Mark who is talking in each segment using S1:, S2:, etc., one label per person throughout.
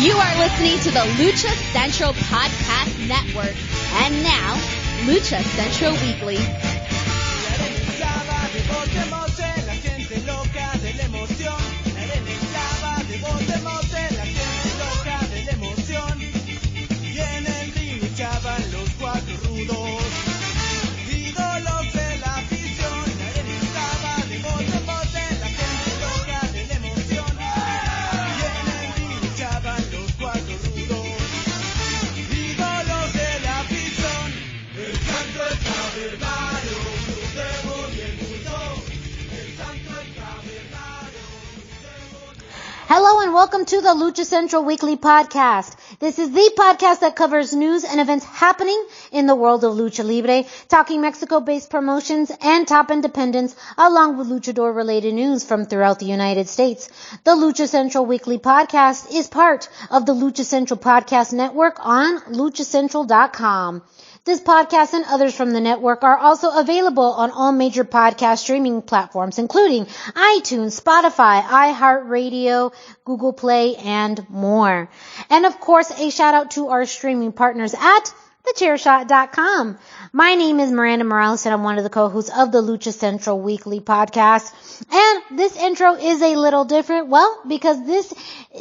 S1: You are listening to the Lucha Central Podcast Network. And now, Lucha Central Weekly.
S2: Hello and welcome to the Lucha Central Weekly Podcast. This is the podcast that covers news and events happening in the world of Lucha Libre, talking Mexico-based promotions and top independents, along with luchador-related news from throughout the United States. The Lucha Central Weekly Podcast is part of the Lucha Central Podcast Network on luchacentral.com. This podcast and others from the network are also available on all major podcast streaming platforms, including iTunes, Spotify, iHeartRadio, Google Play, and more. And of course, a shout out to our streaming partners at thechairshot.com. My name is Miranda Morales, and I'm one of the co-hosts of the Lucha Central Weekly Podcast. And this intro is a little different, because this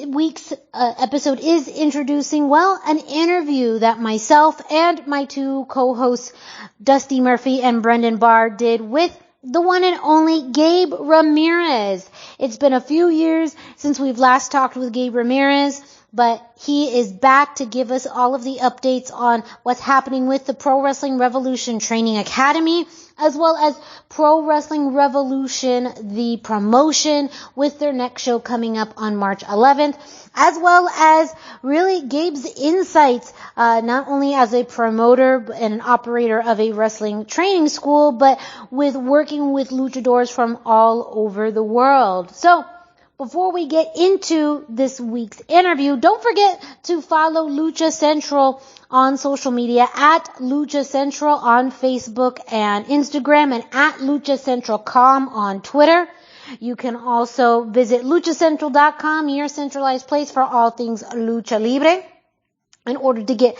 S2: week's episode is introducing, an interview that myself and my two co-hosts, Dusty Murphy and Brendan Barr, did with the one and only Gabe Ramirez. It's been a few years since we've last talked with Gabe Ramirez, but he is back to give us all of the updates on what's happening with the Pro Wrestling Revolution Training Academy, as well as Pro Wrestling Revolution, the promotion, with their next show coming up on March 11th, as well as really Gabe's insights, not only as a promoter and an operator of a wrestling training school, but with working with luchadors from all over the world. So, before we get into this week's interview, don't forget to follow Lucha Central on social media at Lucha Central on Facebook and Instagram, and at LuchaCentralCom on Twitter. You can also visit luchacentral.com, your centralized place for all things Lucha Libre, in order to get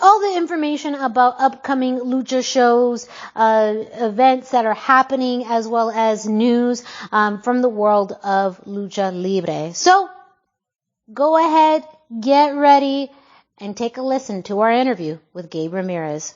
S2: all the information about upcoming Lucha shows, events that are happening, as well as news from the world of Lucha Libre. So, go ahead, get ready, and take a listen to our interview with Gabe Ramirez.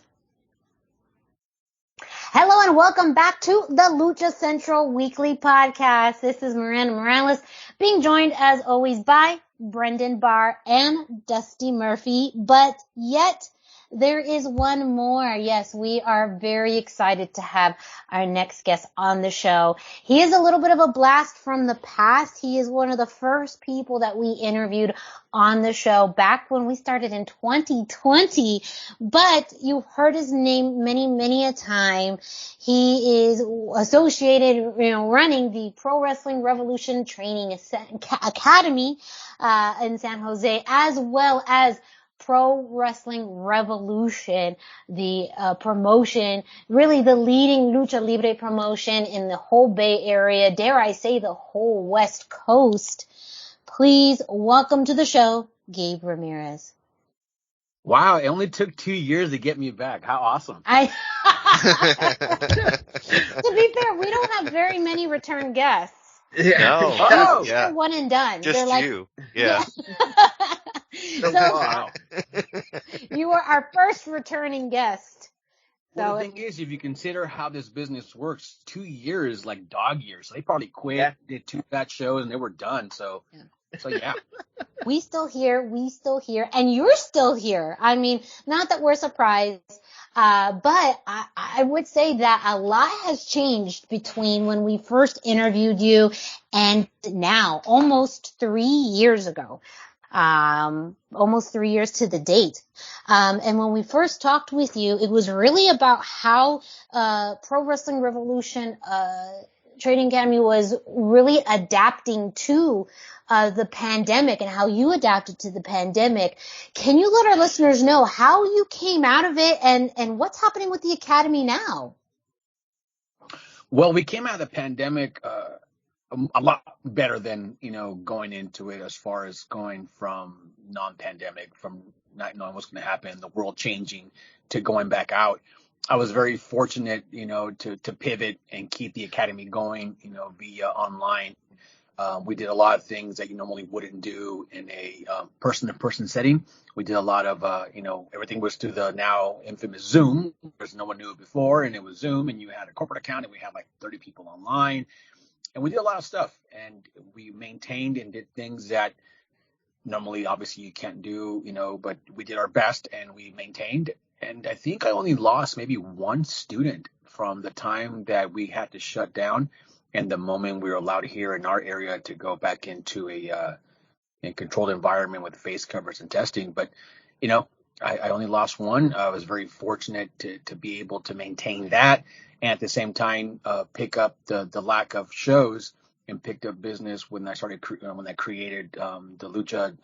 S2: Hello and welcome back to the Lucha Central Weekly Podcast. This is Miranda Morales, being joined as always by Brendan Barr and Dusty Murphy, but yet there is one more. Yes, we are very excited to have our next guest on the show. He is a little bit of a blast from the past. He is one of the first people that we interviewed on the show back when we started in 2020, but you've heard his name many a time. He is associated, running the Pro Wrestling Revolution Training Academy in San Jose, as well as Pro Wrestling Revolution, the promotion, really the leading Lucha Libre promotion in the whole Bay Area, dare I say the whole West Coast. Please welcome to the show, Gabe Ramirez.
S3: Wow, it only took 2 years to get me back. How awesome.
S2: To be fair, we don't have very many return guests.
S4: Yeah. No.
S2: They're one and done.
S4: Just
S2: They're like,
S4: you. Yeah.
S2: So
S3: Wow.
S2: You were our first returning guest.
S3: Well, the thing is, if you consider how this business works, 2 years like dog years. So they probably quit, did 2 fat shows, and they were done. So yeah.
S2: We still here, and you're still here. I mean, not that we're surprised, but I would say that a lot has changed between when we first interviewed you and now, almost 3 years ago. Almost 3 years to the date. And when we first talked with you, it was really about how, Pro Wrestling Revolution, Training Academy was really adapting to, the pandemic and how you adapted to the pandemic. Can you let our listeners know how you came out of it and what's happening with the Academy now?
S3: Well, we came out of the pandemic, a lot better than, going into it as far as going from non-pandemic, from not knowing what's going to happen, the world changing, to going back out. I was very fortunate, to pivot and keep the academy going, via online. We did a lot of things that you normally wouldn't do in a person-to-person setting. We did a lot of, everything was through the now infamous Zoom, because no one knew it before, and it was Zoom, and you had a corporate account, and we had like 30 people online. And we did a lot of stuff, and we maintained and did things that normally, obviously, you can't do, but we did our best and we maintained. And I think I only lost maybe one student from the time that we had to shut down and the moment we were allowed here in our area to go back into a controlled environment with face covers and testing. But, I only lost one. I was very fortunate to be able to maintain that, and at the same time pick up the lack of shows, and picked up business when I started when I created the Lucha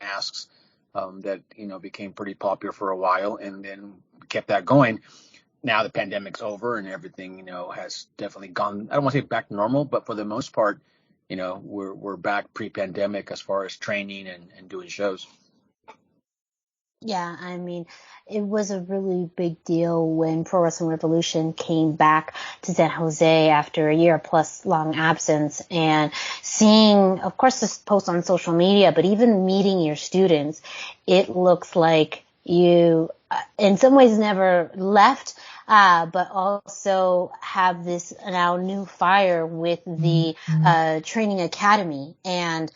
S3: masks that became pretty popular for a while, and then kept that going. Now the pandemic's over and everything has definitely gone, I don't want to say back to normal, but for the most part we're back pre-pandemic as far as training and doing shows.
S2: Yeah, I mean, it was a really big deal when Pro Wrestling Revolution came back to San Jose after a year plus long absence, and seeing, of course, this post on social media, but even meeting your students, it looks like you, in some ways, never left, but also have this now new fire with the training academy. And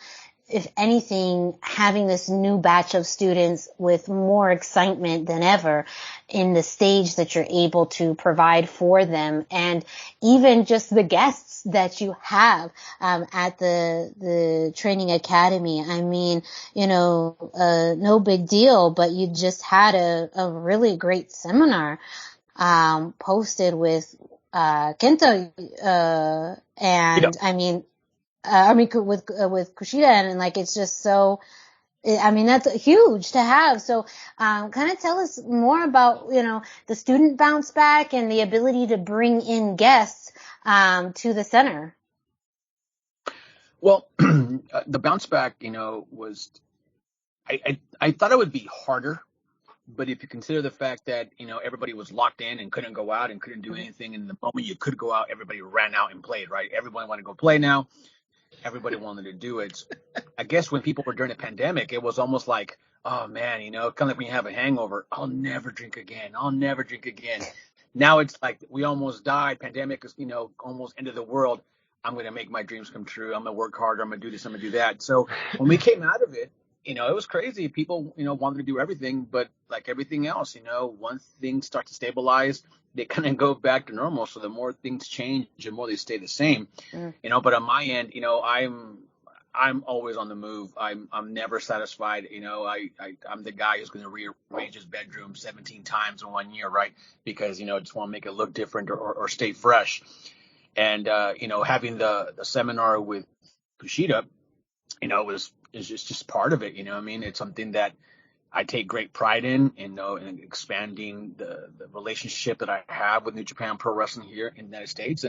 S2: if anything, having this new batch of students with more excitement than ever in the stage that you're able to provide for them, and even just the guests that you have at the training academy. I mean, no big deal, but you just had a really great seminar posted with Kento, and I mean, with Kushida, and like, it's just so, I mean, that's huge to have. So, kind of tell us more about, the student bounce back and the ability to bring in guests, to the center.
S3: Well, the bounce back, was, I thought it would be harder, but if you consider the fact that, everybody was locked in and couldn't go out and couldn't do anything, and the moment you could go out, everybody ran out and played, right? Everyone wanted to go play now. Everybody wanted to do it. I guess when people were during the pandemic, it was almost like, oh man, kind of like when you have a hangover, I'll never drink again. I'll never drink again. Now it's like, we almost died. Pandemic is, almost end of the world. I'm going to make my dreams come true. I'm going to work harder. I'm going to do this. I'm going to do that. So when we came out of it, it was crazy. People, wanted to do everything, but like everything else, once things start to stabilize, they kind of go back to normal. So the more things change, the more they stay the same, but on my end, I'm always on the move. I'm never satisfied. I'm the guy who's going to rearrange his bedroom 17 times in 1 year, right? Because, just want to make it look different or stay fresh. And, having the seminar with Kushida, is just part of it. It's something that I take great pride in, in expanding the relationship that I have with New Japan Pro Wrestling here in the United States,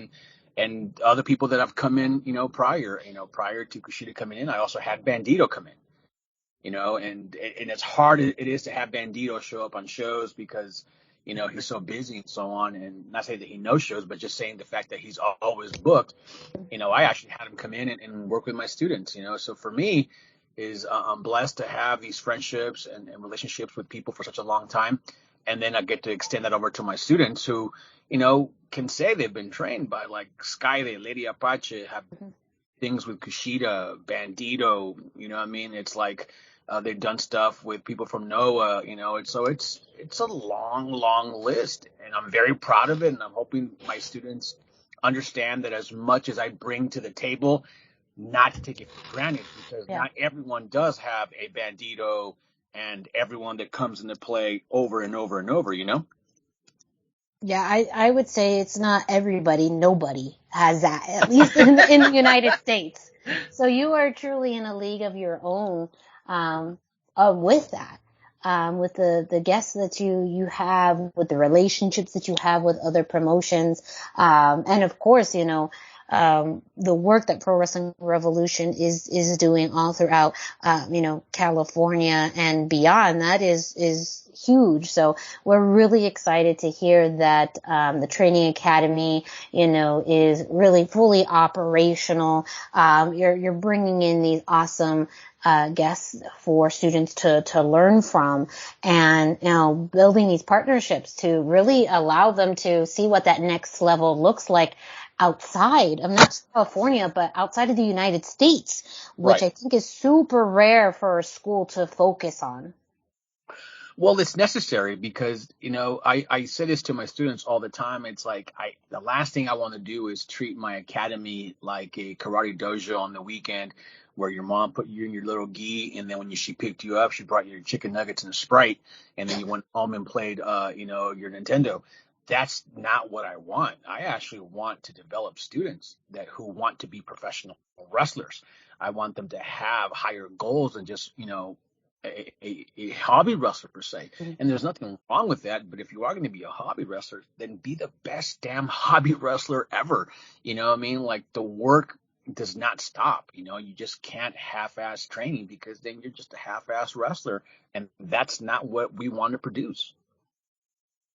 S3: and other people that have come in, prior to Kushida coming in. I also had Bandido come in, and it's hard it is to have Bandido show up on shows because, he's so busy and so on, and not saying that he knows shows, but just saying the fact that he's always booked. I actually had him come in and work with my students, so for me, I'm blessed to have these friendships and relationships with people for such a long time. And then I get to extend that over to my students who, can say they've been trained by like Skyday, Lady Apache, have things with Kushida, Bandido, it's like they've done stuff with people from Noah, it's a long, long list, and I'm very proud of it. And I'm hoping my students understand that as much as I bring to the table, not to take it for granted, because not everyone does have a Bandido and everyone that comes into play over and over and over,
S2: Yeah, I would say it's not everybody. Nobody has that, at least in the United States. So you are truly in a league of your own, with that, with the guests that you have, with the relationships that you have with other promotions. And of course, the work that Pro Wrestling Revolution is doing all throughout, California and beyond. That is huge. So we're really excited to hear that the training academy, is really fully operational. You're bringing in these awesome guests for students to learn from, and building these partnerships to really allow them to see what that next level looks like outside of not just California, but outside of the United States, which
S3: Right.
S2: I think is super rare for a school to focus on.
S3: Well, it's necessary because, I say this to my students all the time. It's like the last thing I want to do is treat my academy like a karate dojo on the weekend where your mom put you in your little gi, and then when she picked you up, she brought you your chicken nuggets and a Sprite, and then you went home and played, your Nintendo. That's not what I want. I actually want to develop students who want to be professional wrestlers. I want them to have higher goals than just, a hobby wrestler per se. And there's nothing wrong with that. But if you are going to be a hobby wrestler, then be the best damn hobby wrestler ever. You know what I mean? Like, the work does not stop. You just can't half-ass training, because then you're just a half-ass wrestler. And that's not what we want to produce.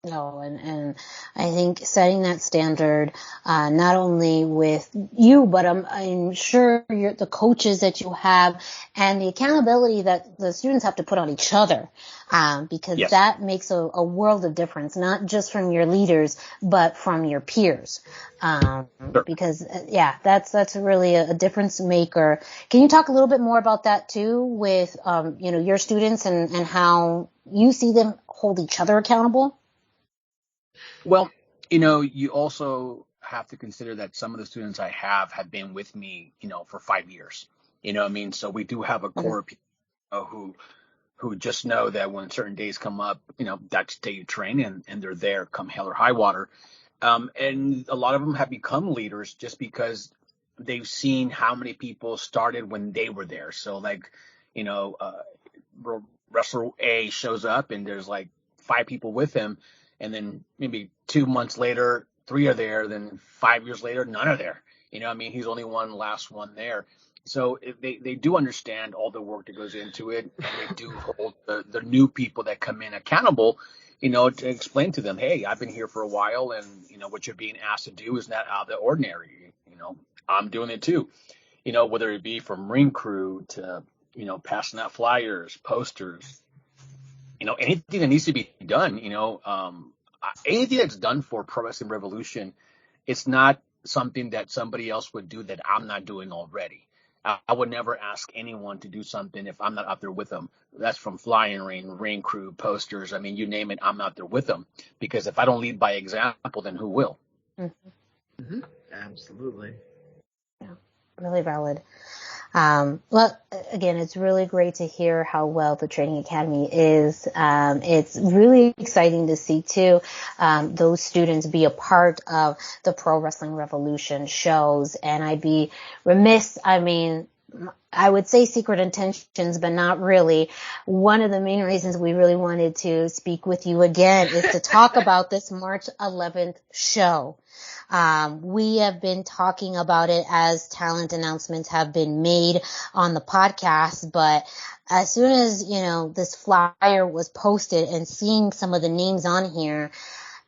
S2: No, and I think setting that standard, not only with you, but I'm sure the coaches that you have, and the accountability that the students have to put on each other, because
S3: Yes.
S2: that makes a world of difference, not just from your leaders, but from your peers.
S3: Sure.
S2: Because that's really a difference maker. Can you talk a little bit more about that too, with your students and how you see them hold each other accountable?
S3: Well, you also have to consider that some of the students I have been with me, for 5 years. You know what I mean? So we do have a core of people who just know that when certain days come up, that's day you train, and they're there come hell or high water. And a lot of them have become leaders just because they've seen how many people started when they were there. So, like, wrestler A shows up and there's like 5 people with him, and then maybe 2 months later, 3 are there. Then 5 years later, none are there. He's only last one there. So they do understand all the work that goes into it, and they do hold the new people that come in accountable, to explain to them, hey, I've been here for a while, and what you're being asked to do is not out of the ordinary. I'm doing it too. Whether it be from ring crew to passing out flyers, posters, anything that needs to be done, anything that's done for Pro Wrestling Revolution, it's not something that somebody else would do that I'm not doing already. I would never ask anyone to do something if I'm not out there with them. That's from flying ring crew, posters. I mean, you name it, I'm out there with them. Because if I don't lead by example, then who will?
S5: Mm-hmm. Mm-hmm. Absolutely.
S2: Yeah, really valid. Well, again, it's really great to hear how well the Training Academy is. It's really exciting to see too, those students be a part of the Pro Wrestling Revolution shows. And I'd be remiss, I would say secret intentions, but not really. One of the main reasons we really wanted to speak with you again is to talk about this March 11th show. We have been talking about it as talent announcements have been made on the podcast, but as soon as, this flyer was posted and seeing some of the names on here,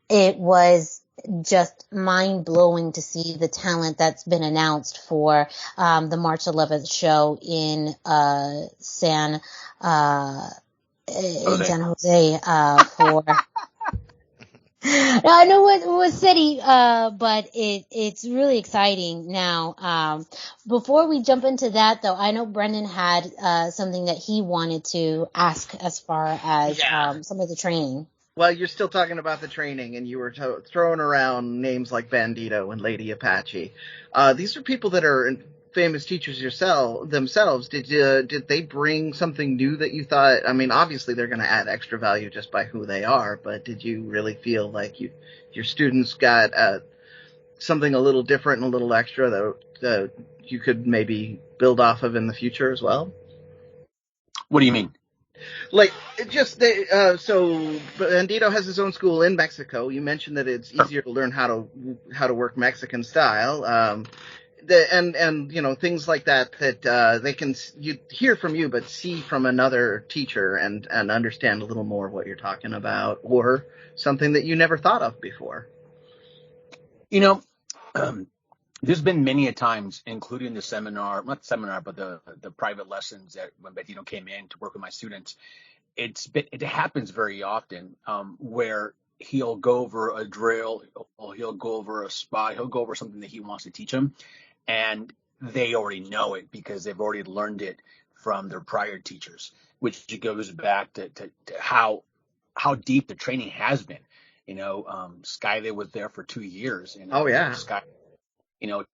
S2: it was just mind blowing to see the talent that's been announced for, the March 11th show in, San Jose, for, I know what city, but it's really exciting. Now, before we jump into that though, I know Brendan had, something that he wanted to ask as far as, some of the training.
S5: Well, you're still talking about the training, and you were throwing around names like Bandido and Lady Apache. These are people that are famous teachers themselves. Did they bring something new that you thought? I mean, obviously they're going to add extra value just by who they are, but did you really feel like your students got something a little different and a little extra that you could maybe build off of in the future as well?
S3: What do you mean?
S5: Like, so Bandido has his own school in Mexico. You mentioned that it's easier to learn how to work Mexican style. And you know, things like that they can you hear from you, but see from another teacher and understand a little more what you're talking about, or something that you never thought of before.
S3: You know, there's been many a times, including the seminar, not seminar, but the private lessons that when Bandido came in to work with my students, it happens very often where he'll go over a drill, or he'll go over a spot, he'll go over something that he wants to teach them, and they already know it because they've already learned it from their prior teachers, which goes back to how deep the training has been. You know, Skyler was there for 2 years. You know,
S5: Oh yeah.
S3: Sky,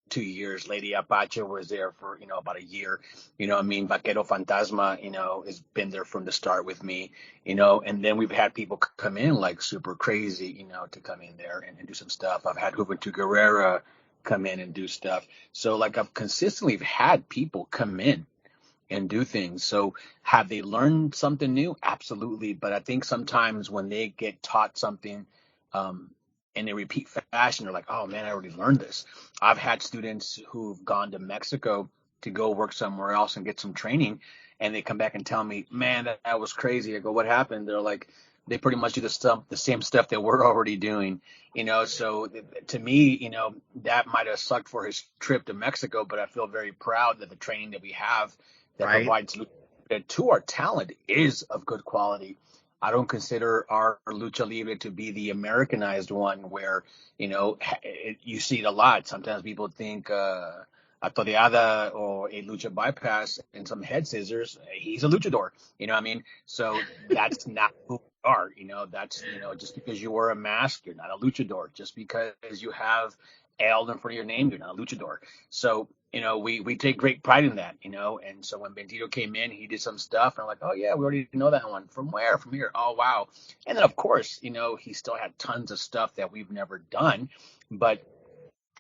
S3: 2 years. Lady Apache was there for, about a year. I mean, Vaquero Fantasma, has been there from the start with me, and then we've had people come in like super crazy, to come in there and do some stuff. I've had Juventud Guerrera come in and do stuff. So like I've consistently had people come in and do things. So have they learned something new? Absolutely. But I think sometimes when they get taught something, in a repeat fashion, they're like, oh man, I already learned this. I've had students who've gone to Mexico to go work somewhere else and get some training, and they come back and tell me, man, that was crazy. I go, what happened? They're like, they pretty much do the same stuff that we're already doing, so to me, that might have sucked for his trip to Mexico, but I feel very proud that the training that we have that provides to our talent is of good quality. I don't consider our lucha libre to be the Americanized one where, you see it a lot. Sometimes people think a toreada or a lucha bypass and some head scissors, he's a luchador, what I mean? So that's not who we are, that's, just because you wear a mask, you're not a luchador. Just because you have L in front of your name, you're not a luchador. So, we take great pride in that, and so when Bandido came in, he did some stuff, and I'm like, oh yeah, we already know that one. From where? From here. Oh, wow. And then, of course, he still had tons of stuff that we've never done, but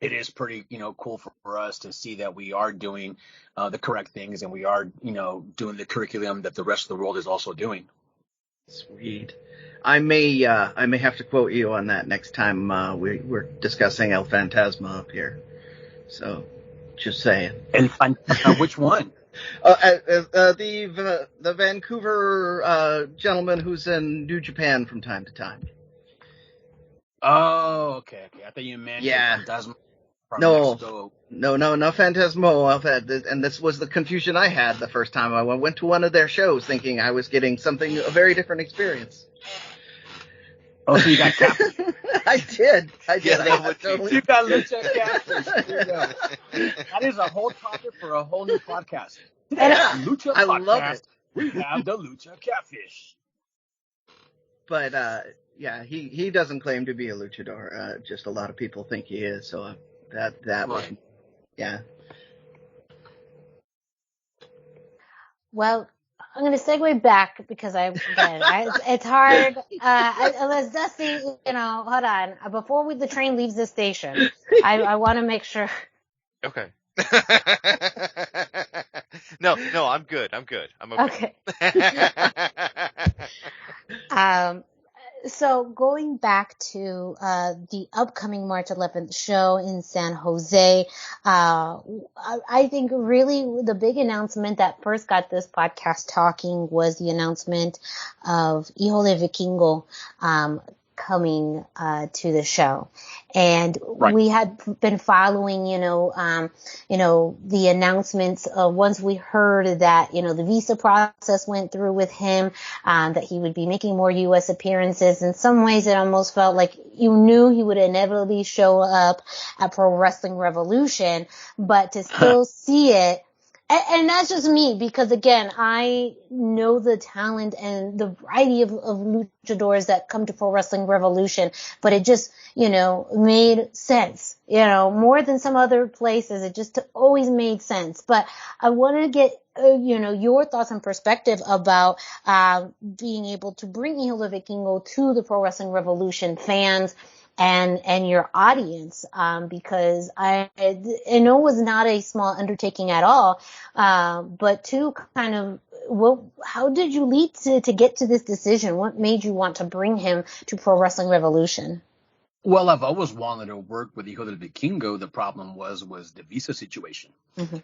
S3: it is pretty, cool for us to see that we are doing the correct things, and we are, doing the curriculum that the rest of the world is also doing.
S5: Sweet. I may have to quote you on that next time we're discussing El Fantasma up here. So, just saying.
S3: And which one?
S5: The Vancouver gentleman who's in New Japan from time to time.
S3: Oh, okay. I thought you meant Fantasma from Mexico.
S5: No, Phantasmo. And this was the confusion I had the first time I went to one of their shows, thinking I was getting a very different experience.
S3: Oh, so you got catfish.
S5: I did.
S3: Yeah, you got lucha catfish. There you go. That is a whole topic for a whole new podcast.
S5: Yeah,
S3: Lucha
S5: I
S3: podcast,
S5: love it.
S3: We have the lucha catfish.
S5: But he doesn't claim to be a luchador. Just a lot of people think he is. So that one, yeah.
S2: Well, I'm going to segue back because it's hard. Unless Dusty, hold on. Before the train leaves the station, I want to make sure.
S4: Okay. No, I'm good. I'm okay.
S2: So going back to the upcoming March 11th show in San Jose, I think really the big announcement that first got this podcast talking was the announcement of Hijo de Vikingo coming to the show. And we had been following, the announcements once we heard that, the visa process went through with him, that he would be making more U.S. appearances. In some ways, it almost felt like you knew he would inevitably show up at Pro Wrestling Revolution, but to still see it. And that's just me, because again, I know the talent and the variety of luchadors that come to Pro Wrestling Revolution, but it just, made sense, more than some other places. It just always made sense. But I want to get, your thoughts and perspective about, being able to bring Hijo de Vikingo to the Pro Wrestling Revolution fans and your audience, because I know it was not a small undertaking at all, but to kind of, how did you lead to get to this decision? What made you want to bring him to Pro Wrestling Revolution?
S3: Well, I've always wanted to work with Hijo del Vikingo. The problem was the visa situation.
S2: Mm-hmm.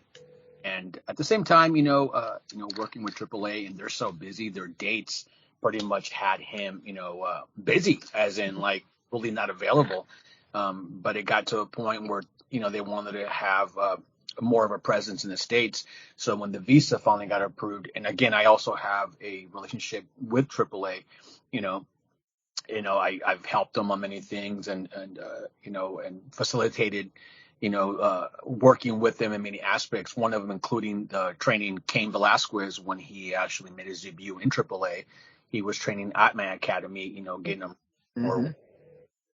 S3: And at the same time, working with AAA, and they're so busy, their dates pretty much had him, busy, as in like really not available. But it got to a point where, they wanted to have more of a presence in the States. So when the visa finally got approved, and again, I also have a relationship with AAA, I've helped them on many things and facilitated, working with them in many aspects. One of them including training Cain Velasquez when he actually made his debut in AAA. He was training at my academy, getting him more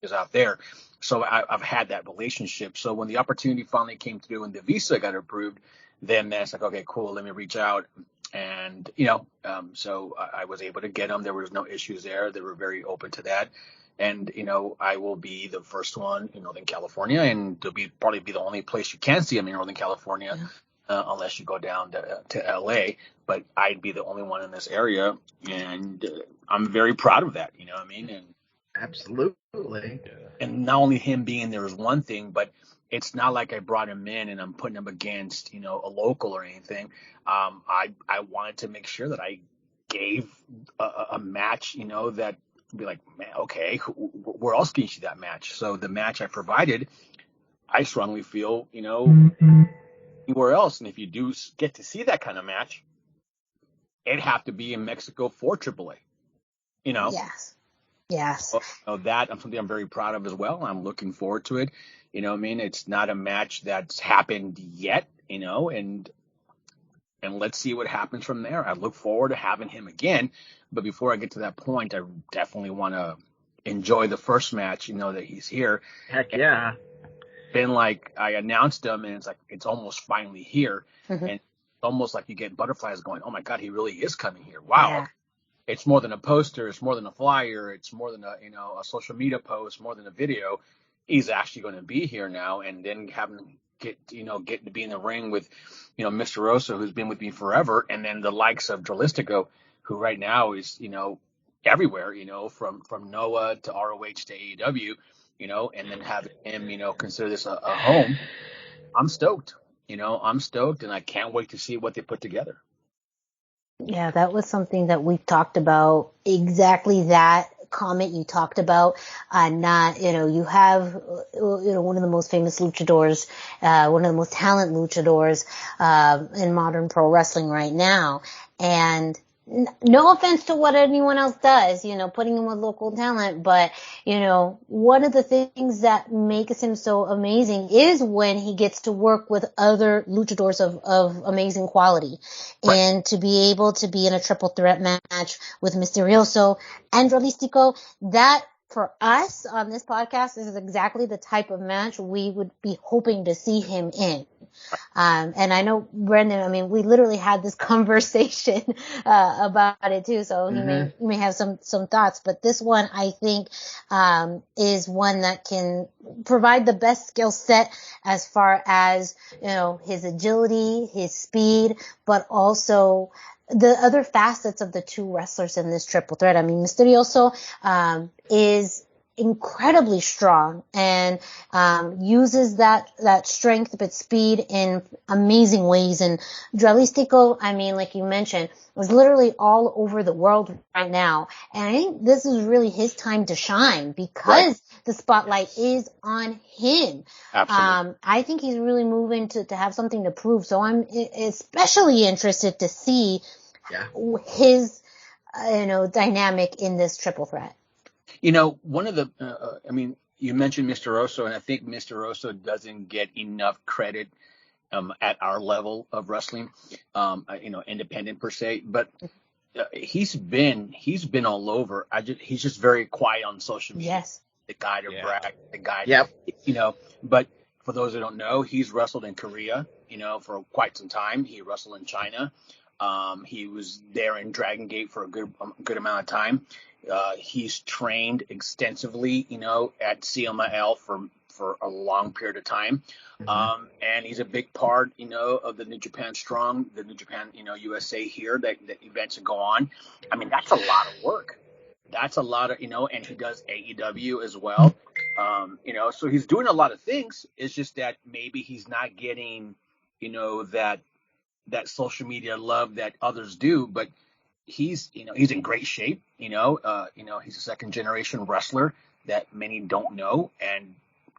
S3: is out there. So I've had that relationship. So when the opportunity finally came through and the visa got approved, then it's like, okay, cool, let me reach out. And, so I was able to get them. There was no issues there. They were very open to that. And, I will be the first one in Northern California, and they'll probably be the only place you can see them in Northern California, unless you go down to LA. But I'd be the only one in this area. And I'm very proud of that. You know what I mean? And
S5: absolutely.
S3: And not only him being there is one thing, but it's not like I brought him in and I'm putting him against, a local or anything. I wanted to make sure that I gave a match, that be like, man, okay, where else can you see that match? So the match I provided, I strongly feel, anywhere else. And if you do get to see that kind of match, it'd have to be in Mexico for AAA,
S2: Yes.
S3: So that I'm something I'm very proud of as well. I'm looking forward to it. It's not a match that's happened yet, and let's see what happens from there. I look forward to having him again. But before I get to that point, I definitely want to enjoy the first match, that he's here.
S5: Heck yeah.
S3: Been like I announced him, and it's like it's almost finally here.
S2: Mm-hmm.
S3: And it's almost like you get butterflies going, oh, my God, he really is coming here. Wow.
S2: Yeah.
S3: It's more than a poster. It's more than a flyer. It's more than a social media post, more than a video. He's actually going to be here now. And then having get to be in the ring with, Mr. Rosa, who's been with me forever. And then the likes of Dralistico, who right now is, everywhere, from NOAH to ROH to AEW, and then having him, consider this a home. I'm stoked, and I can't wait to see what they put together.
S2: Yeah, that was something that we talked about, exactly that comment you talked about. You have, one of the most famous luchadors, one of the most talented luchadors, in modern pro wrestling right now. And no offense to what anyone else does, putting him with local talent, but, one of the things that makes him so amazing is when he gets to work with other luchadors of amazing quality. Right. And to be able to be in a triple threat match with Misterioso and Dralistico, that for us on this podcast, this is exactly the type of match we would be hoping to see him in. And I know Brendan, we literally had this conversation, about it too. So he may have some thoughts, but this one I think, is one that can provide the best skill set as far as, his agility, his speed, but also the other facets of the two wrestlers in this triple threat. Misterioso, is incredibly strong and uses that strength but speed in amazing ways. And Dralistico, like you mentioned, was literally all over the world right now. And I think this is really his time to shine because the spotlight is on him.
S3: Absolutely.
S2: I think he's really moving to have something to prove. So I'm especially interested to see his, dynamic in this triple threat.
S3: One of the, you mentioned Mr. Rosso, and I think Mr. Rosso doesn't get enough credit at our level of wrestling, independent per se, but he's been all over. He's just very quiet on social media.
S2: Yes.
S3: The guy to brag, the guy, but for those who don't know, he's wrestled in Korea, for quite some time. He wrestled in China. He was there in Dragon Gate for a good amount of time. He's trained extensively, at CMLL for a long period of time. And he's a big part, of the New Japan Strong, the New Japan, USA here, that events that go on. That's a lot of work. That's a lot of, and he does AEW as well. So he's doing a lot of things. It's just that maybe he's not getting, that social media love that others do. But he's in great shape. He's a second generation wrestler that many don't know, and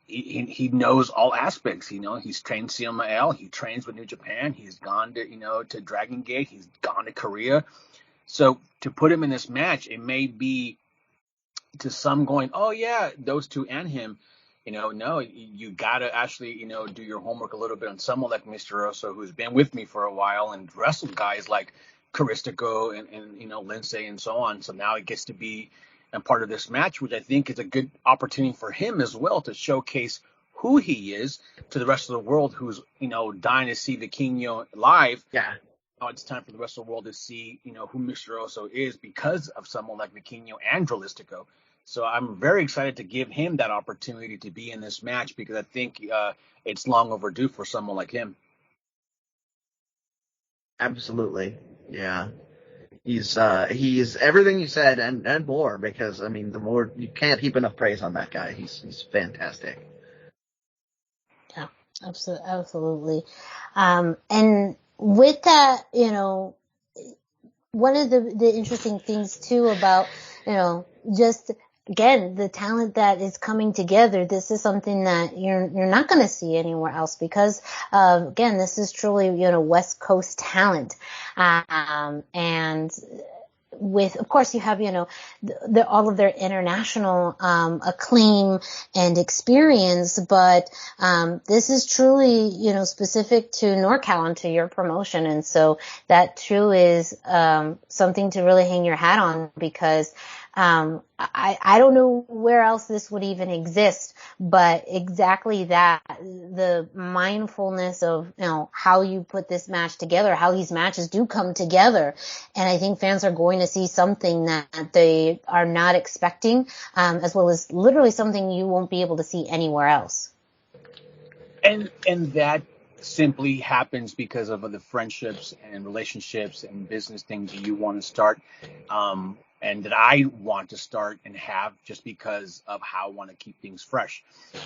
S3: he knows all aspects. He's trained CMLL, he trains with New Japan, he's gone to Dragon Gate, he's gone to Korea. So to put him in this match, it may be to some going, oh yeah, those two and him. No, you gotta actually, do your homework a little bit on someone like Mr. Oso, who's been with me for a while and wrestled guys like Caristico and Lindsay and so on. So now it gets to be a part of this match, which I think is a good opportunity for him as well to showcase who he is to the rest of the world, who's dying to see Vikingo live.
S5: Yeah.
S3: Now it's time for the rest of the world to see who Mr. Oso is because of someone like Vikingo and Drolistico. So I'm very excited to give him that opportunity to be in this match because I think it's long overdue for someone like him.
S5: Absolutely. Yeah. He's everything you said and more, because the more, you can't heap enough praise on that guy. He's fantastic.
S2: Yeah, absolutely. And with that, one of the interesting things too about, just again, the talent that is coming together, this is something that you're not going to see anywhere else because, again, this is truly, West Coast talent. And with, of course, you have, all of their international, acclaim and experience, but, this is truly, specific to NorCal and to your promotion. And so that too is, something to really hang your hat on because, I don't know where else this would even exist, but exactly that, the mindfulness of, how you put this match together, how these matches do come together. And I think fans are going to see something that they are not expecting, as well as literally something you won't be able to see anywhere else.
S3: And that simply happens because of the friendships and relationships and business things that you want to start. And that I want to start and have just because of how I want to keep things fresh.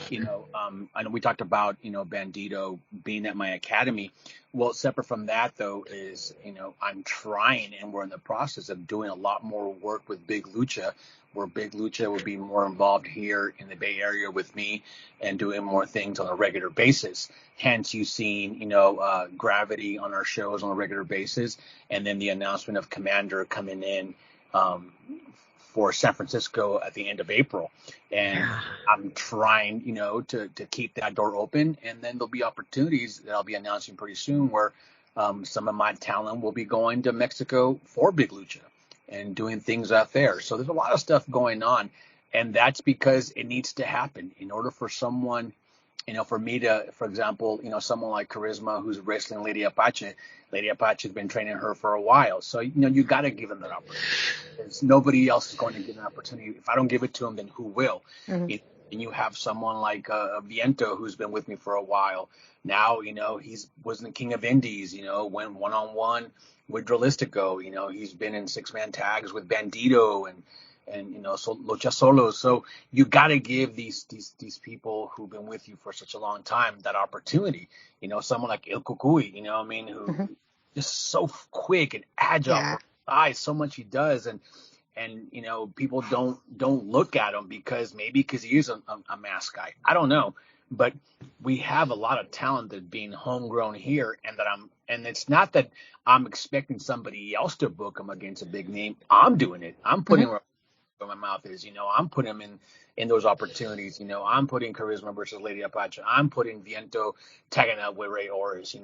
S3: I know we talked about, Bandido being at my academy. Well, separate from that, though, is, I'm trying and we're in the process of doing a lot more work with Big Lucha, where Big Lucha will be more involved here in the Bay Area with me and doing more things on a regular basis. Hence, you've seen, Gravity on our shows on a regular basis. And then the announcement of Commander coming in for San Francisco at the end of April. And I'm trying, to keep that door open. And then there'll be opportunities that I'll be announcing pretty soon where some of my talent will be going to Mexico for Big Lucha and doing things out there. So there's a lot of stuff going on. And that's because it needs to happen in order for someone, for me to, for example, someone like Charisma who's wrestling Lady Apache. Lady Apache has been training her for a while. So, you got to give them that opportunity. There's nobody else is going to give an opportunity. If I don't give it to them, then who will? Mm-hmm. And you have someone like Viento who's been with me for a while. Now, he's was the King of Indies, went one-on-one with Drolistico. He's been in six-man tags with Bandido and so Lucha Solos. So you got to give these people who've been with you for such a long time that opportunity. Someone like Il Cucuy, who mm-hmm. just so quick and agile, so much he does, and people don't look at him because he is a mass guy. I don't know, but we have a lot of talent that being homegrown here, and it's not that I'm expecting somebody else to book him against a big name. I'm doing it. I'm putting mm-hmm. where my mouth is, I'm putting him in those opportunities. I'm putting Charisma versus Lady Apache. I'm putting Viento tagging out with Ray Horace.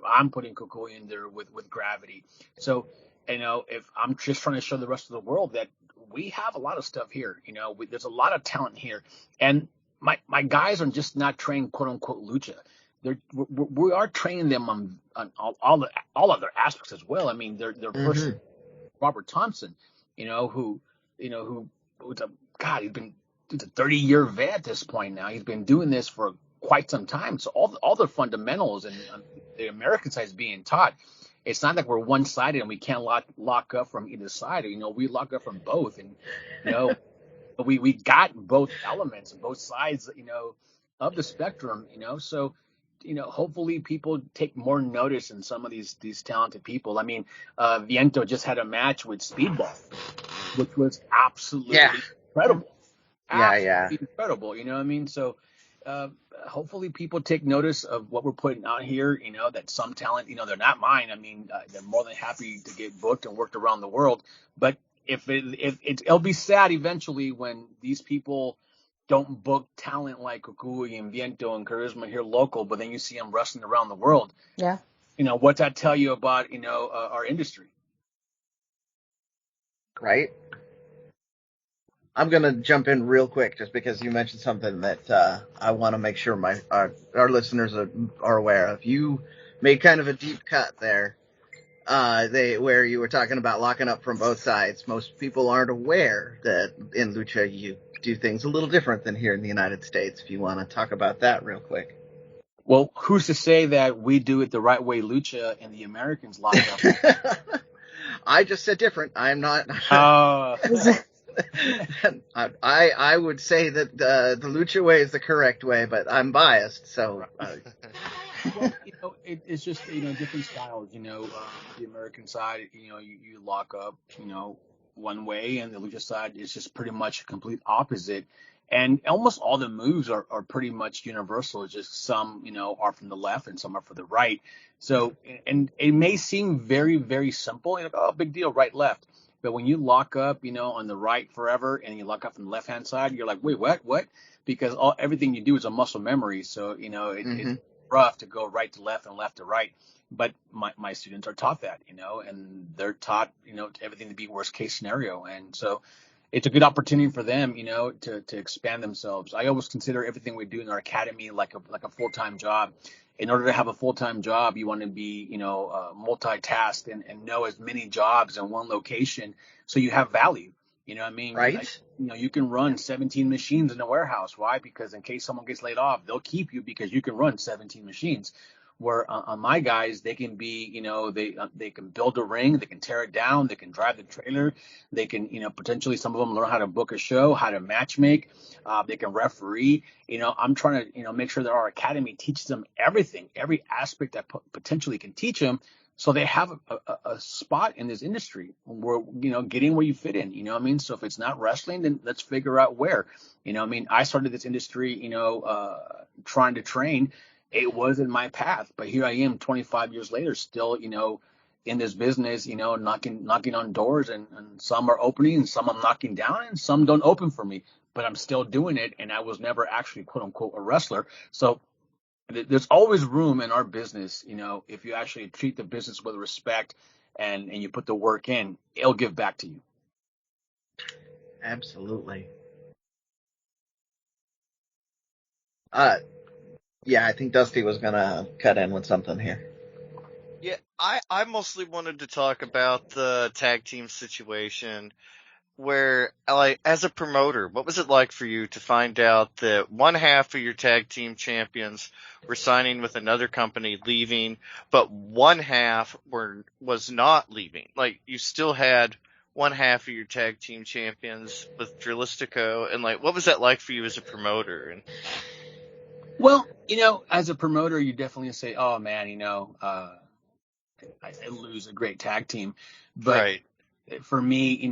S3: I'm putting Cucuy in there with Gravity. So, if I'm just trying to show the rest of the world that we have a lot of stuff here, there's a lot of talent here. And my guys are just not trained, quote unquote, lucha. We are training them on all other aspects as well. I mean, their mm-hmm. first Robert Thompson, who was he's a 30-year vet at this point now. He's been doing this for quite some time. So all the fundamentals and the American side is being taught. It's not like we're one-sided and we can't lock up from either side. We lock up from both. And, we got both elements, both sides, of the spectrum, so, hopefully people take more notice in some of these talented people. I mean, Viento just had a match with Speedball, which was absolutely incredible. Absolutely incredible. You know what I mean? So, hopefully people take notice of what we're putting out here, that some talent, they're not mine. I mean, they're more than happy to get booked and worked around the world. But it'll be sad eventually when these people don't book talent like Kukui and Viento and Charisma here local, but then you see them wrestling around the world.
S2: Yeah.
S3: What's that tell you about, our industry?
S5: Right. I'm going to jump in real quick just because you mentioned something that I want to make sure our listeners are aware of. You made kind of a deep cut there, where you were talking about locking up from both sides. Most people aren't aware that in Lucha you do things a little different than here in the United States. If you want to talk about that real quick.
S3: Well, who's to say that we do it the right way, Lucha, and the Americans lock up?
S5: I just said different. I'm not. I would say that the Lucha way is the correct way, but I'm biased, so.
S3: Well, it's just, different styles, the American side, you lock up, one way, and the Lucha side is just pretty much a complete opposite. And almost all the moves are pretty much universal. It's just some, are from the left and some are from the right. So, and it may seem very, very simple. Big deal, right, left. But when you lock up, on the right forever and you lock up from the left-hand side, you're like, wait, what? Because everything you do is a muscle memory. So, it's rough to go right to left and left to right. But my students are taught that, and they're taught, everything to be worst case scenario. And so it's a good opportunity for them, to expand themselves. I always consider everything we do in our academy like a full-time job. In order to have a full-time job, you want to be, multitasked and know as many jobs in one location so you have value. You know what I mean?
S5: Right.
S3: You can run 17 machines in a warehouse. Why? Because in case someone gets laid off, they'll keep you because you can run 17 machines. Where on my guys, they can be, they can build a ring, they can tear it down, they can drive the trailer, they can, potentially some of them learn how to book a show, how to match make, they can referee. I'm trying to, make sure that our academy teaches them everything, every aspect that potentially can teach them, so they have a spot in this industry where, getting where you fit in. You know what I mean? So if it's not wrestling, then let's figure out where. I started this industry, trying to train. It wasn't my path, but here I am 25 years later, still, in this business, knocking on doors, and some are opening and some I'm knocking down and some don't open for me, but I'm still doing it. And I was never actually, quote unquote, a wrestler. So there's always room in our business. If you actually treat the business with respect and you put the work in, it'll give back to you.
S5: Absolutely. Yeah, I think Dusty was going to cut in with something here.
S4: Yeah, I mostly wanted to talk about the tag team situation where, like, as a promoter, what was it like for you to find out that one half of your tag team champions were signing with another company, leaving, but one half was not leaving? Like, you still had one half of your tag team champions with Drillistico, and, like, what was that like for you as a promoter?
S3: Well, as a promoter, you definitely say, oh, man, I lose a great tag team. But
S4: right.
S3: For me,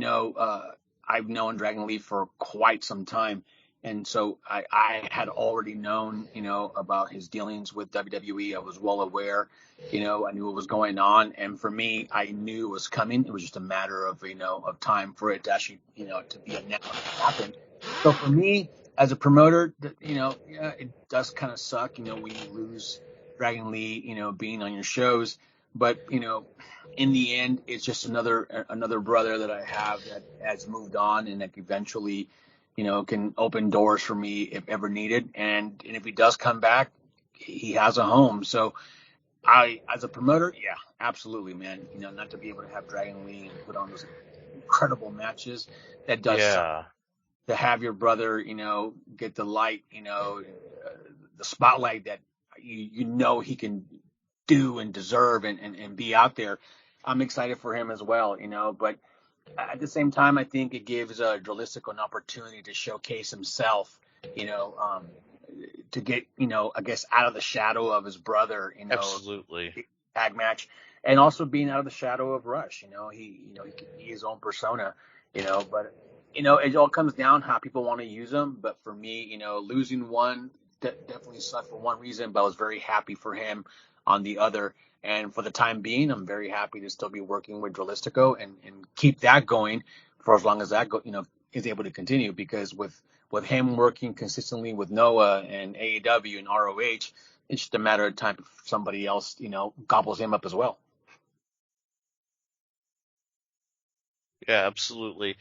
S3: I've known Dragon Lee for quite some time. And so I had already known, about his dealings with WWE. I was well aware, I knew what was going on. And for me, I knew it was coming. It was just a matter of, of time for it to actually, to be announced and happen. So for me, as a promoter, it does kind of suck, when you lose Dragon Lee, being on your shows. But, in the end, it's just another brother that I have that has moved on and that eventually, can open doors for me if ever needed. And if he does come back, he has a home. So as a promoter, yeah, absolutely, man. Not to be able to have Dragon Lee and put on those incredible matches, that does suck. To have your brother, get the light, the spotlight that he can do and deserve and be out there. I'm excited for him as well, but At the same time, I think it gives Dralistico an opportunity to showcase himself, you know, to get, I guess out of the shadow of his brother,
S4: Absolutely.
S3: tag match, and also being out of the shadow of Rush. He can be his own persona, but it all comes down how people want to use him. But for me, losing one definitely sucked for one reason, but I was very happy for him on the other. And for the time being, I'm very happy to still be working with Dralistico and keep that going for as long as that is able to continue, because with him working consistently with Noah and AEW and ROH, it's just a matter of time if somebody else, gobbles him up as well.
S4: Yeah, absolutely.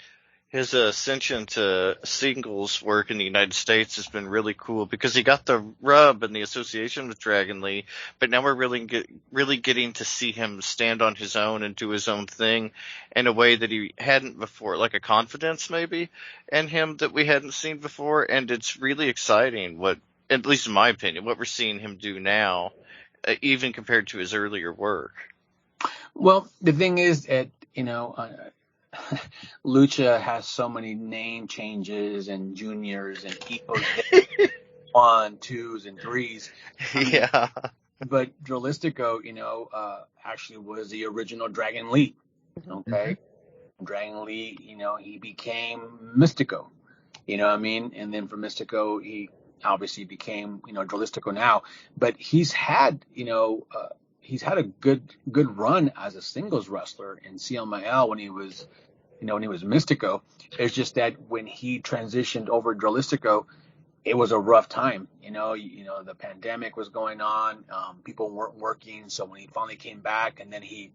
S4: His ascension to singles work in the United States has been really cool because he got the rub and the association with Dragon Lee, but now we're really getting to see him stand on his own and do his own thing in a way that he hadn't before, like a confidence maybe in him that we hadn't seen before, and it's really exciting what, at least in my opinion, what we're seeing him do now, even compared to his earlier work.
S3: Well, the thing is that, Lucha has so many name changes and juniors and Eco's 1, 2s, and 3s.
S4: Yeah.
S3: But Dralistico, actually was the original Dragon Lee. Okay. Mm-hmm. Dragon Lee, he became Mystico. You know what I mean? And then from Mystico, he obviously became, Dralistico now. But he's had, he's had a good run as a singles wrestler in CMLL when he was Mystico. It's just that when he transitioned over Dralistico, it was a rough time. The pandemic was going on. People weren't working. So when he finally came back and then he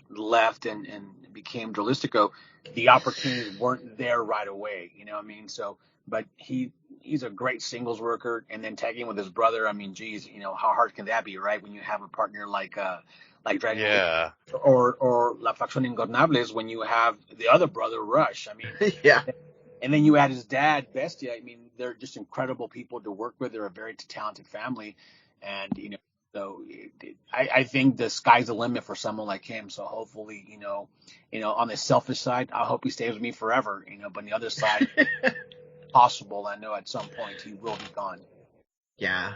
S3: left and became Dralistico, the opportunities weren't there right away. You know what I mean? So, but he's a great singles worker, and then tagging with his brother. I mean, geez, how hard can that be, right? When you have a partner like Dragon Lee or La Facción Ingobernables, when you have the other brother Rush. I mean,
S5: yeah.
S3: And then you had his dad Bestia. I mean, they're just incredible people to work with. They're a very talented family, and so I think the sky's the limit for someone like him. So hopefully, on the selfish side, I hope he stays with me forever. But on the other side, possible. I know at some point he will be gone.
S5: Yeah.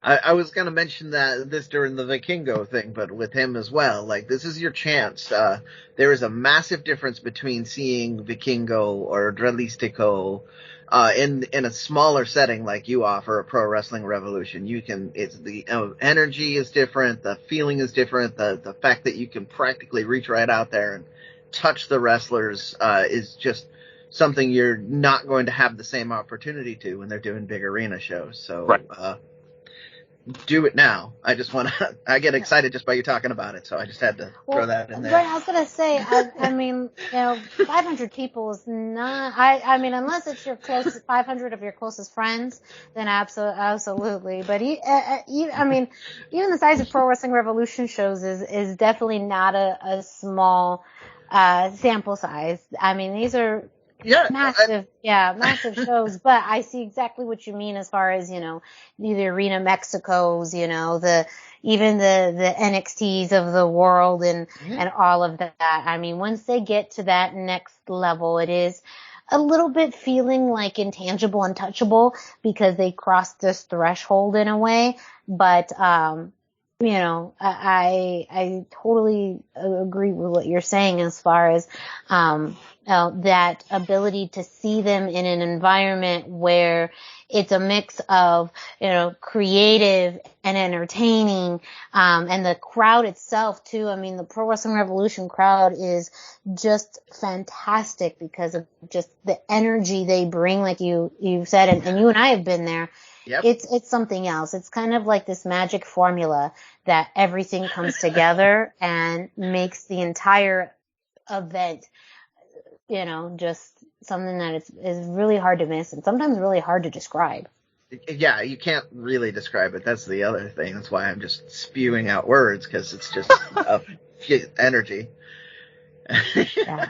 S5: I was going to mention this during the Vikingo thing, but with him as well. Like, this is your chance. There is a massive difference between seeing Vikingo or Dralistico in a smaller setting like you offer a Pro Wrestling Revolution. It's the energy is different, the feeling is different, the fact that you can practically reach right out there and touch the wrestlers is just something you're not going to have the same opportunity to when they're doing big arena shows. So,
S3: right.
S5: Do it now. I get excited just by you talking about it, so I just had to throw that in there.
S2: Right, I was going to say, I mean, 500 people is not, I mean, unless it's your closest, 500 of your closest friends, then absolutely. But I mean, even the size of Pro Wrestling Revolution shows is definitely not a small, sample size. I mean, these are, massive shows, but I see exactly what you mean as far as, the Arena Mexico's, even the NXTs of the world and all of that. I mean, once they get to that next level, it is a little bit feeling like intangible, untouchable, because they crossed this threshold in a way. But, I totally agree with what you're saying as far as, that ability to see them in an environment where it's a mix of, creative and entertaining, and the crowd itself too. I mean, the Pro Wrestling Revolution crowd is just fantastic because of just the energy they bring, like you said, and you and I have been there.
S5: Yep.
S2: It's something else. It's kind of like this magic formula that everything comes together and makes the entire event, just something that is really hard to miss and sometimes really hard to describe.
S5: Yeah, you can't really describe it. That's the other thing. That's why I'm just spewing out words, because it's just energy.
S2: Yeah.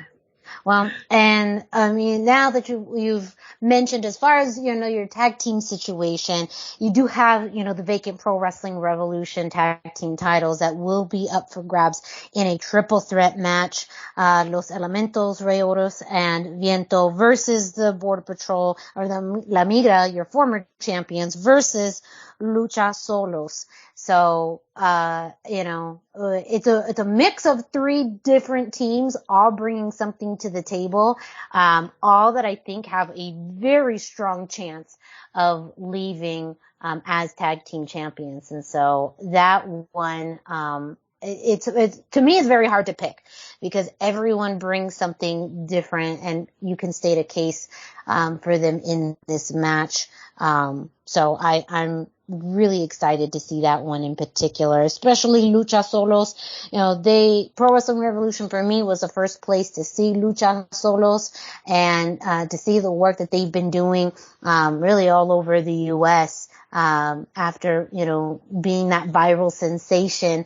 S2: Well, and I mean, now that you've mentioned, as far as, your tag team situation, you do have, the vacant Pro Wrestling Revolution tag team titles that will be up for grabs in a triple threat match. Los Elementos, Rey Oros, and Viento versus the Border Patrol, or the La Migra, your former champions, versus Lucha Solos. So, it's a mix of three different teams, all bringing something to the table, all that I think have a very strong chance of leaving, as tag team champions. And so that one, it's to me, it's very hard to pick because everyone brings something different and you can state a case, for them in this match. So I'm really excited to see that one in particular, especially Lucha Solos. Pro Wrestling Revolution for me was the first place to see Lucha Solos and, to see the work that they've been doing, really all over the U.S. After, being that viral sensation,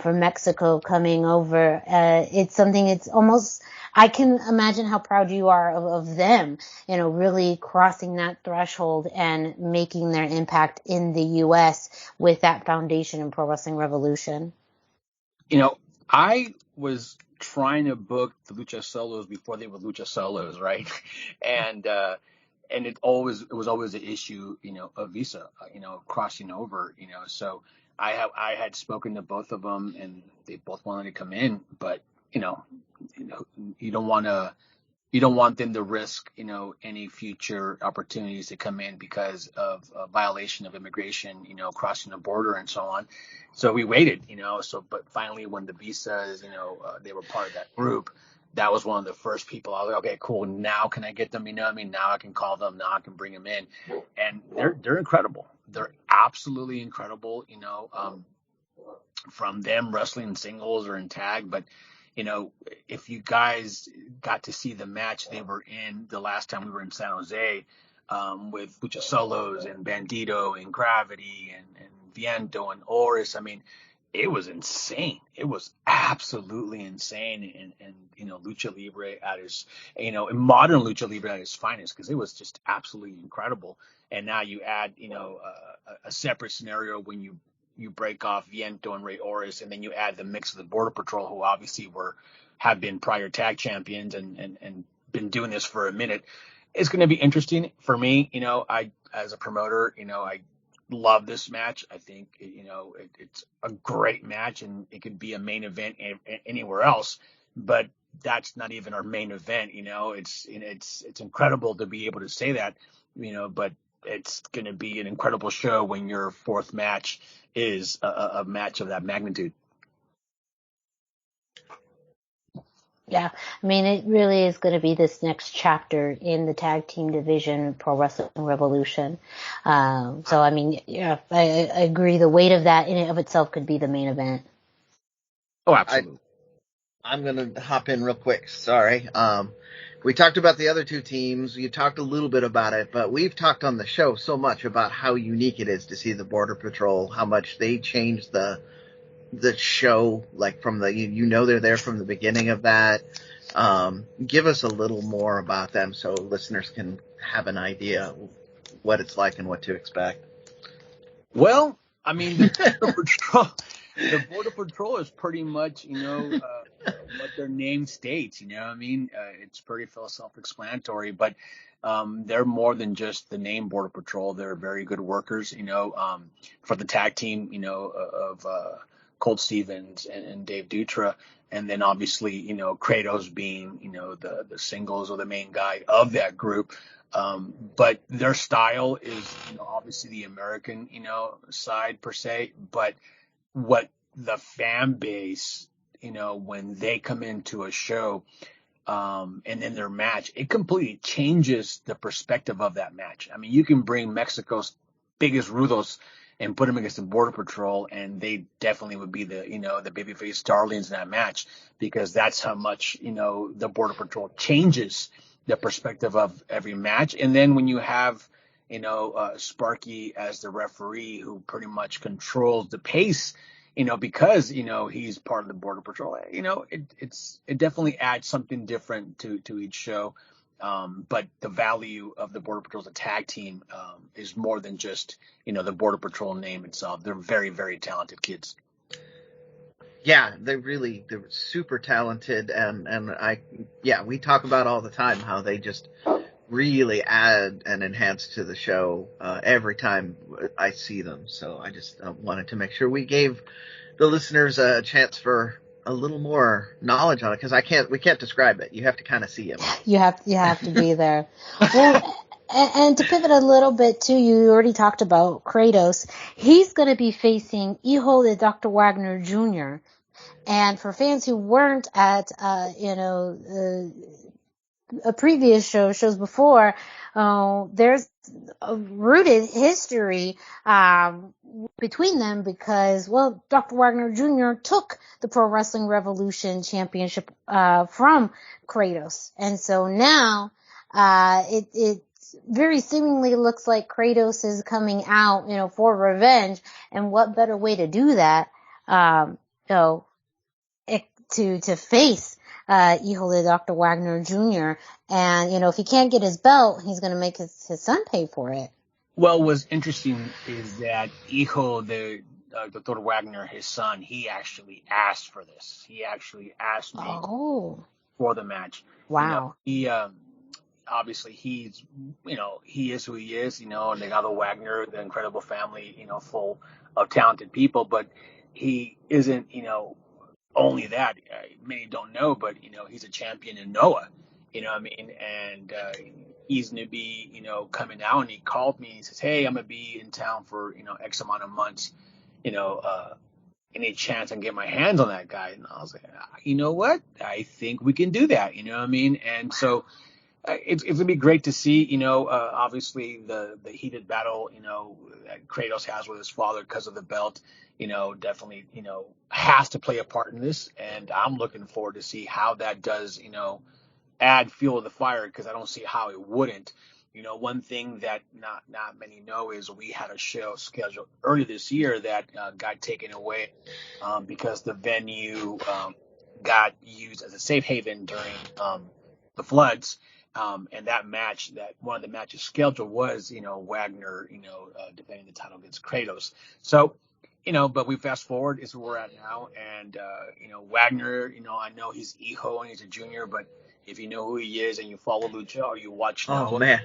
S2: from Mexico coming over. It's something, it's almost, I can imagine how proud you are of them, really crossing that threshold and making their impact in the U.S. with that foundation in Pro Wrestling Revolution.
S3: I was trying to book the Lucha Solos before they were Lucha Solos, right? And it was always an issue, of visa, crossing over, so I had spoken to both of them and they both wanted to come in, but, you don't want them to risk, any future opportunities to come in because of a violation of immigration, crossing the border and so on. So we waited, but finally when the visas, they were part of that group, that was one of the first people. I was like, okay, cool. Now can I get them? Now I can call them. Now I can bring them in, and they're incredible. They're absolutely incredible. From them wrestling in singles or in tag, but if you guys got to see the match they were in the last time we were in San Jose, with Lucha Solos and Bandido and Gravity and Viento and Oris, I mean, it was insane. It was absolutely insane. And Lucha Libre at his, modern Lucha Libre at its finest, because it was just absolutely incredible. And now you add, a separate scenario when you break off Viento and Rey Oris, and then you add the mix of the Border Patrol, who obviously have been prior tag champions and been doing this for a minute. It's going to be interesting for me. I, as a promoter, I love this match. I think, it's a great match, and it could be a main event anywhere else, but that's not even our main event. It's incredible to be able to say that, but it's going to be an incredible show when your fourth match is a match of that magnitude.
S2: Yeah, I mean, it really is going to be this next chapter in the tag team division, Pro Wrestling Revolution. So, I mean, yeah, I agree. The weight of that in and of itself could be the main event.
S3: Oh, absolutely.
S5: I'm going to hop in real quick. Sorry. We talked about the other two teams. You talked a little bit about it, but we've talked on the show so much about how unique it is to see the Border Patrol, how much they changed the show, like from they're there from the beginning of that. Give us a little more about them so listeners can have an idea what it's like and what to expect.
S3: Well, I mean, the Border Patrol is pretty much, what their name states, it's pretty self-explanatory, but they're more than just the name Border Patrol. They're very good workers, for the tag team, of Colt Stevens and Dave Dutra. And then obviously, Kratos being, the singles or the main guy of that group. But their style is, obviously the American, side per se, but what the fan base, when they come into a show, and in their match, it completely changes the perspective of that match. I mean, you can bring Mexico's biggest rudos and put them against the Border Patrol, and they definitely would be the babyface darlings in that match, because that's how much, the Border Patrol changes the perspective of every match. And then when you have, Sparky as the referee, who pretty much controls the pace, because, he's part of the Border Patrol, it definitely adds something different to each show. But the value of the Border Patrol as a tag team is more than just, the Border Patrol name itself. They're very, very talented kids.
S5: Yeah, they're super talented, and we talk about all the time how they just really add and enhance to the show every time I see them. So I just wanted to make sure we gave the listeners a chance for a little more knowledge on it, because we can't describe it. You have to kind of see them.
S2: You have to be there. Well, and to pivot a little bit too, you already talked about Kratos. He's going to be facing Hijo de Dr. Wagner Jr. And for fans who weren't at, a previous shows before, there's a rooted history between them because, well, Dr. Wagner Jr. took the Pro Wrestling Revolution Championship from Kratos, and so now it very seemingly looks like Kratos is coming out, for revenge, and what better way to do that, to face Hijo de Dr. Wagner Jr. And, if he can't get his belt, he's going to make his son pay for it.
S3: Well, what's interesting is that Hijo de Dr. Wagner, his son, he actually asked for this. He actually asked me for the match.
S2: Wow.
S3: He obviously he's, he is who he is, Legado Wagner, the incredible family, full of talented people, but he isn't, only that. Many don't know, but he's a champion in Noah, and he's gonna be coming out, and he called me and he says, hey, I'm gonna be in town for X amount of months, any chance I can get my hands on that guy? And I was like, you know what, I think we can do that, and so it's gonna be great to see, obviously the heated battle, that Kratos has with his father because of the belt, definitely, has to play a part in this. And I'm looking forward to see how that does, add fuel to the fire, because I don't see how it wouldn't. One thing that not many know is we had a show scheduled earlier this year that got taken away because the venue got used as a safe haven during the floods. And that match, that one of the matches scheduled was, Wagner, defending the title against Kratos. So, but we fast forward is where we're at now. And, Wagner, I know he's Hijo and he's a junior, but if you know who he is and you follow Lucha or you watch Noah,
S5: oh man,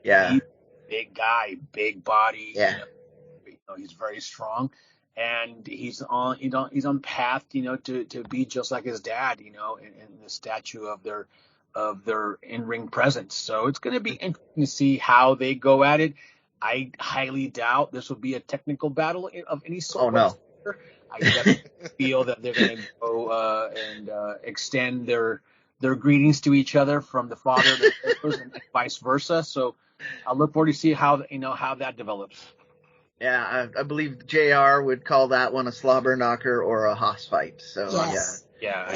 S5: yeah,
S3: he's a big guy, big body,
S5: yeah,
S3: he's very strong. And he's on path, to be just like his dad, in the statue of their in-ring presence. So it's going to be interesting to see how they go at it. I highly doubt this will be a technical battle of any sort.
S5: Oh no.
S3: I definitely feel that they're going to go and extend their greetings to each other from the father to the sisters and vice versa. So I look forward to see how that develops.
S5: Yeah, I believe JR would call that one a slobber knocker or a hoss fight. So
S2: yes.
S3: Yeah.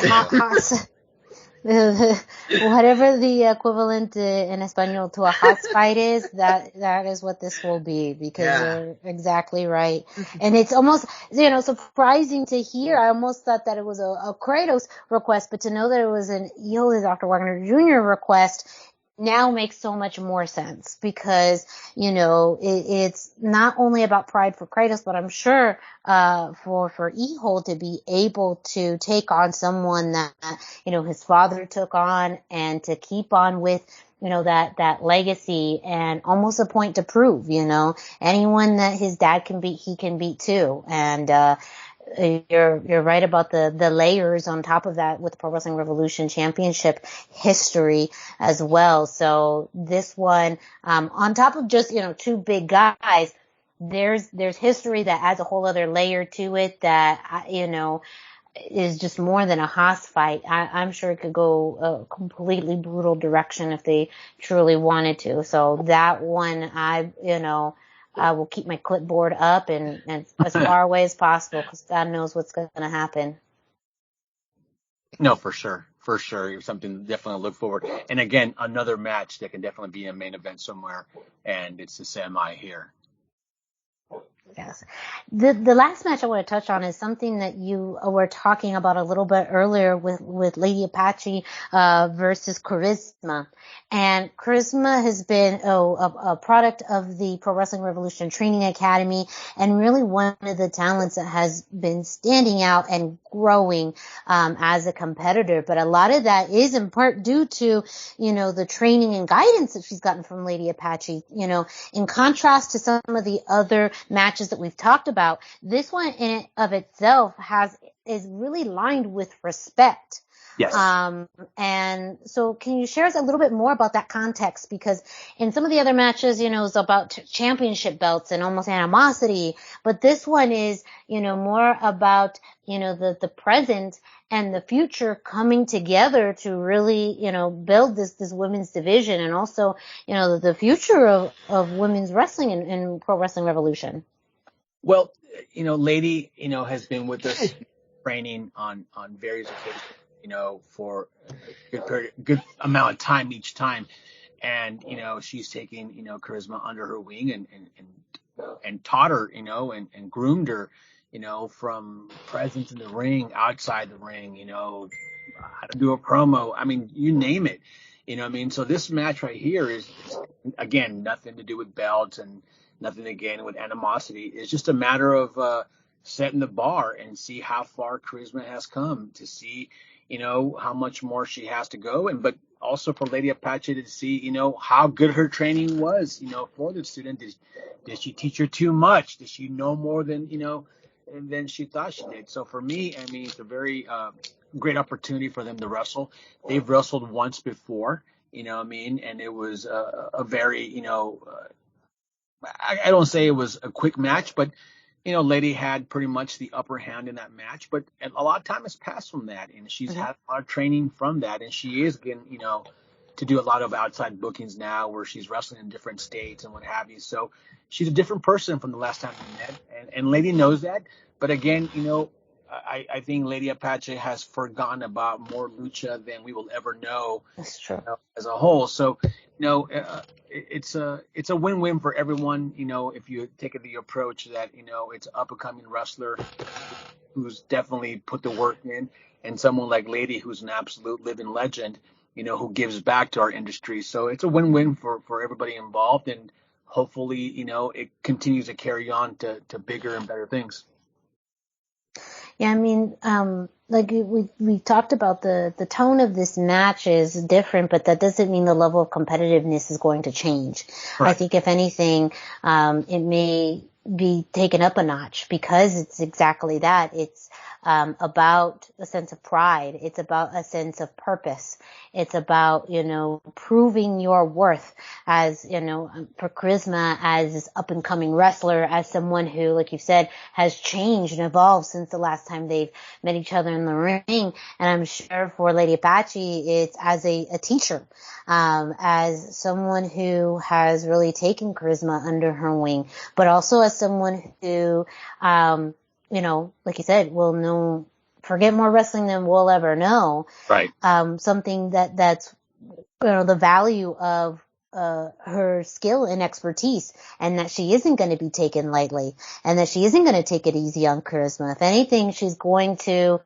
S2: Whatever the equivalent in Espanol to a house fight is, that is what this will be, because you're exactly right. And it's almost, surprising to hear. I almost thought that it was a Kratos request, but to know that it was an Hijo de Dr. Wagner Jr. request now makes so much more sense, because, it's not only about pride for Kratos, but I'm sure, for Hijo to be able to take on someone that, his father took on, and to keep on with, that legacy, and almost a point to prove, anyone that his dad can beat, he can beat too. And, you're right about the layers on top of that with the Pro Wrestling Revolution Championship history as well. So this one, on top of just, two big guys, there's history that adds a whole other layer to it that, is just more than a hoss fight. I'm sure it could go a completely brutal direction if they truly wanted to. So that one, I will keep my clipboard up and as far away as possible, because God knows what's going to happen.
S3: No, for sure. Something definitely to look forward. And again, another match that can definitely be a main event somewhere, and it's the semi here.
S2: Yes. The last match I want to touch on is something that you were talking about a little bit earlier with Lady Apache versus Charisma. And Charisma has been a product of the Pro Wrestling Revolution Training Academy, and really one of the talents that has been standing out and growing as a competitor. But a lot of that is in part due to, the training and guidance that she's gotten from Lady Apache. In contrast to some of the other matches that we've talked about, this one in and of itself is really lined with respect.
S3: Yes.
S2: And so can you share us a little bit more about that context? Because in some of the other matches, it's about championship belts and almost animosity, but this one is, more about, the present and the future coming together to really, build this women's division, and also, the future of women's wrestling in Pro Wrestling Revolution.
S3: Well, Lady, has been with us training on various occasions, for a good amount of time each time. And, she's taking, Charisma under her wing and taught her, and groomed her, from presence in the ring, outside the ring, how to do a promo. I mean, you name it. So this match right here is again, nothing to do with belts and nothing again with animosity. It's just a matter of setting the bar and see how far Charisma has come, to see, how much more she has to go. But also for Lady Apache to see, how good her training was, for the student. Did she teach her too much? Did she know more than she thought she did? So for me, I mean, it's a very great opportunity for them to wrestle. They've wrestled once before, and it was a very, I don't say it was a quick match, but Lady had pretty much the upper hand in that match. But a lot of time has passed from that, and she's had a lot of training from that, and she is getting, to do a lot of outside bookings now, where she's wrestling in different states and what have you. So she's a different person from the last time we met, and Lady knows that. But again, I think Lady Apache has forgotten about more lucha than we will ever know.
S2: That's true.
S3: As a whole. So, it's a win-win for everyone. If you take the approach that, it's an up-and-coming wrestler who's definitely put the work in, and someone like Lady who's an absolute living legend, who gives back to our industry. So it's a win-win for everybody involved, and hopefully, it continues to carry on to bigger and better things.
S2: Yeah, I mean, like we talked about, the tone of this match is different, but that doesn't mean the level of competitiveness is going to change. Right. I think if anything, it may be taken up a notch, because it's exactly that. It's about a sense of pride. It's about a sense of purpose. It's about, proving your worth as, for Charisma, as this up and coming wrestler, as someone who, like you said, has changed and evolved since the last time they've met each other in the ring. And I'm sure for Lady Apache, it's as a teacher, as someone who has really taken Charisma under her wing, but also as someone who, like you said, will forget more wrestling than we'll ever know.
S3: Right.
S2: Something that's, the value of, her skill and expertise, and that she isn't going to be taken lightly, and that she isn't going to take it easy on Charisma. If anything, she's going to,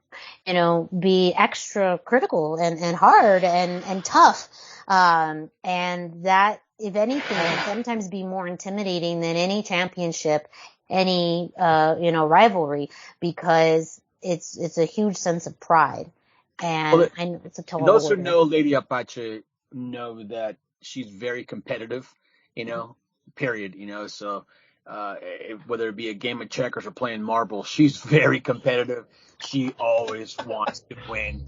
S2: be extra critical and hard and tough. And that, if anything, can sometimes be more intimidating than any championship, any, rivalry, because it's a huge sense of pride. And I know it's a total.
S3: Those who know Lady Apache know that she's very competitive, period, so, whether it be a game of checkers or playing marbles, she's very competitive. She always wants to win,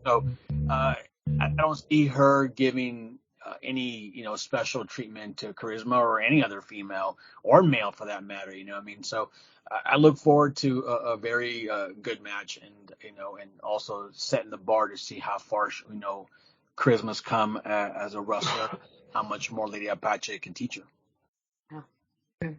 S3: so, I don't see her giving any, special treatment to Charisma or any other female or male for that matter, so I look forward to a very good match, and, and also setting the bar to see how far, Charisma's come as a wrestler, how much more Lady Apache can teach her.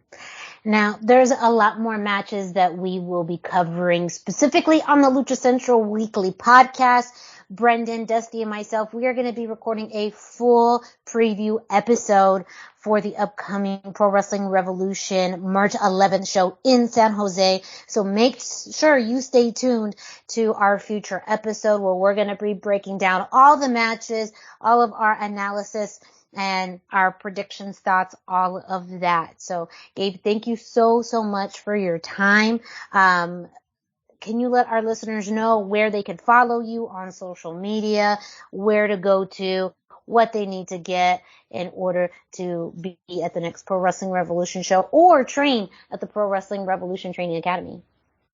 S2: Now, there's a lot more matches that we will be covering specifically on the Lucha Central Weekly podcast. Brendan, Dusty, and myself, we are going to be recording a full preview episode for the upcoming Pro Wrestling Revolution March 11th show in San Jose. So make sure you stay tuned to our future episode where we're going to be breaking down all the matches, all of our analysis, and our predictions, thoughts, all of that. So, Gabe, thank you so much for your time. Can you let our listeners know where they can follow you on social media, where to go to, what they need to get in order to be at the next Pro Wrestling Revolution show or train at the Pro Wrestling Revolution Training Academy?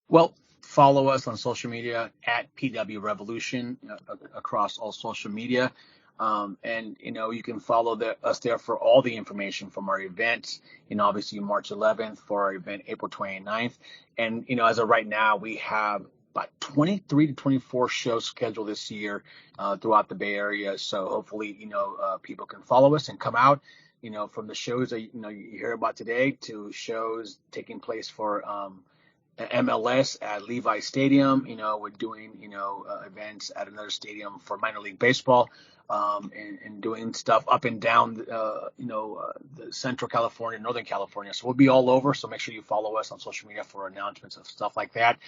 S3: Well, follow us on social media at PW Revolution across all social media. And, you can follow us there for all the information from our events, obviously March 11th for our event, April 29th. And, as of right now, we have about 23 to 24 shows scheduled this year throughout the Bay Area. So hopefully, people can follow us and come out, from the shows that, you hear about today to shows taking place for MLS at Levi Stadium. We're doing, events at another stadium for minor league baseball, and doing stuff up and down, the Central California, Northern California. So we'll be all over. So make sure you follow us on social media for announcements of stuff like that.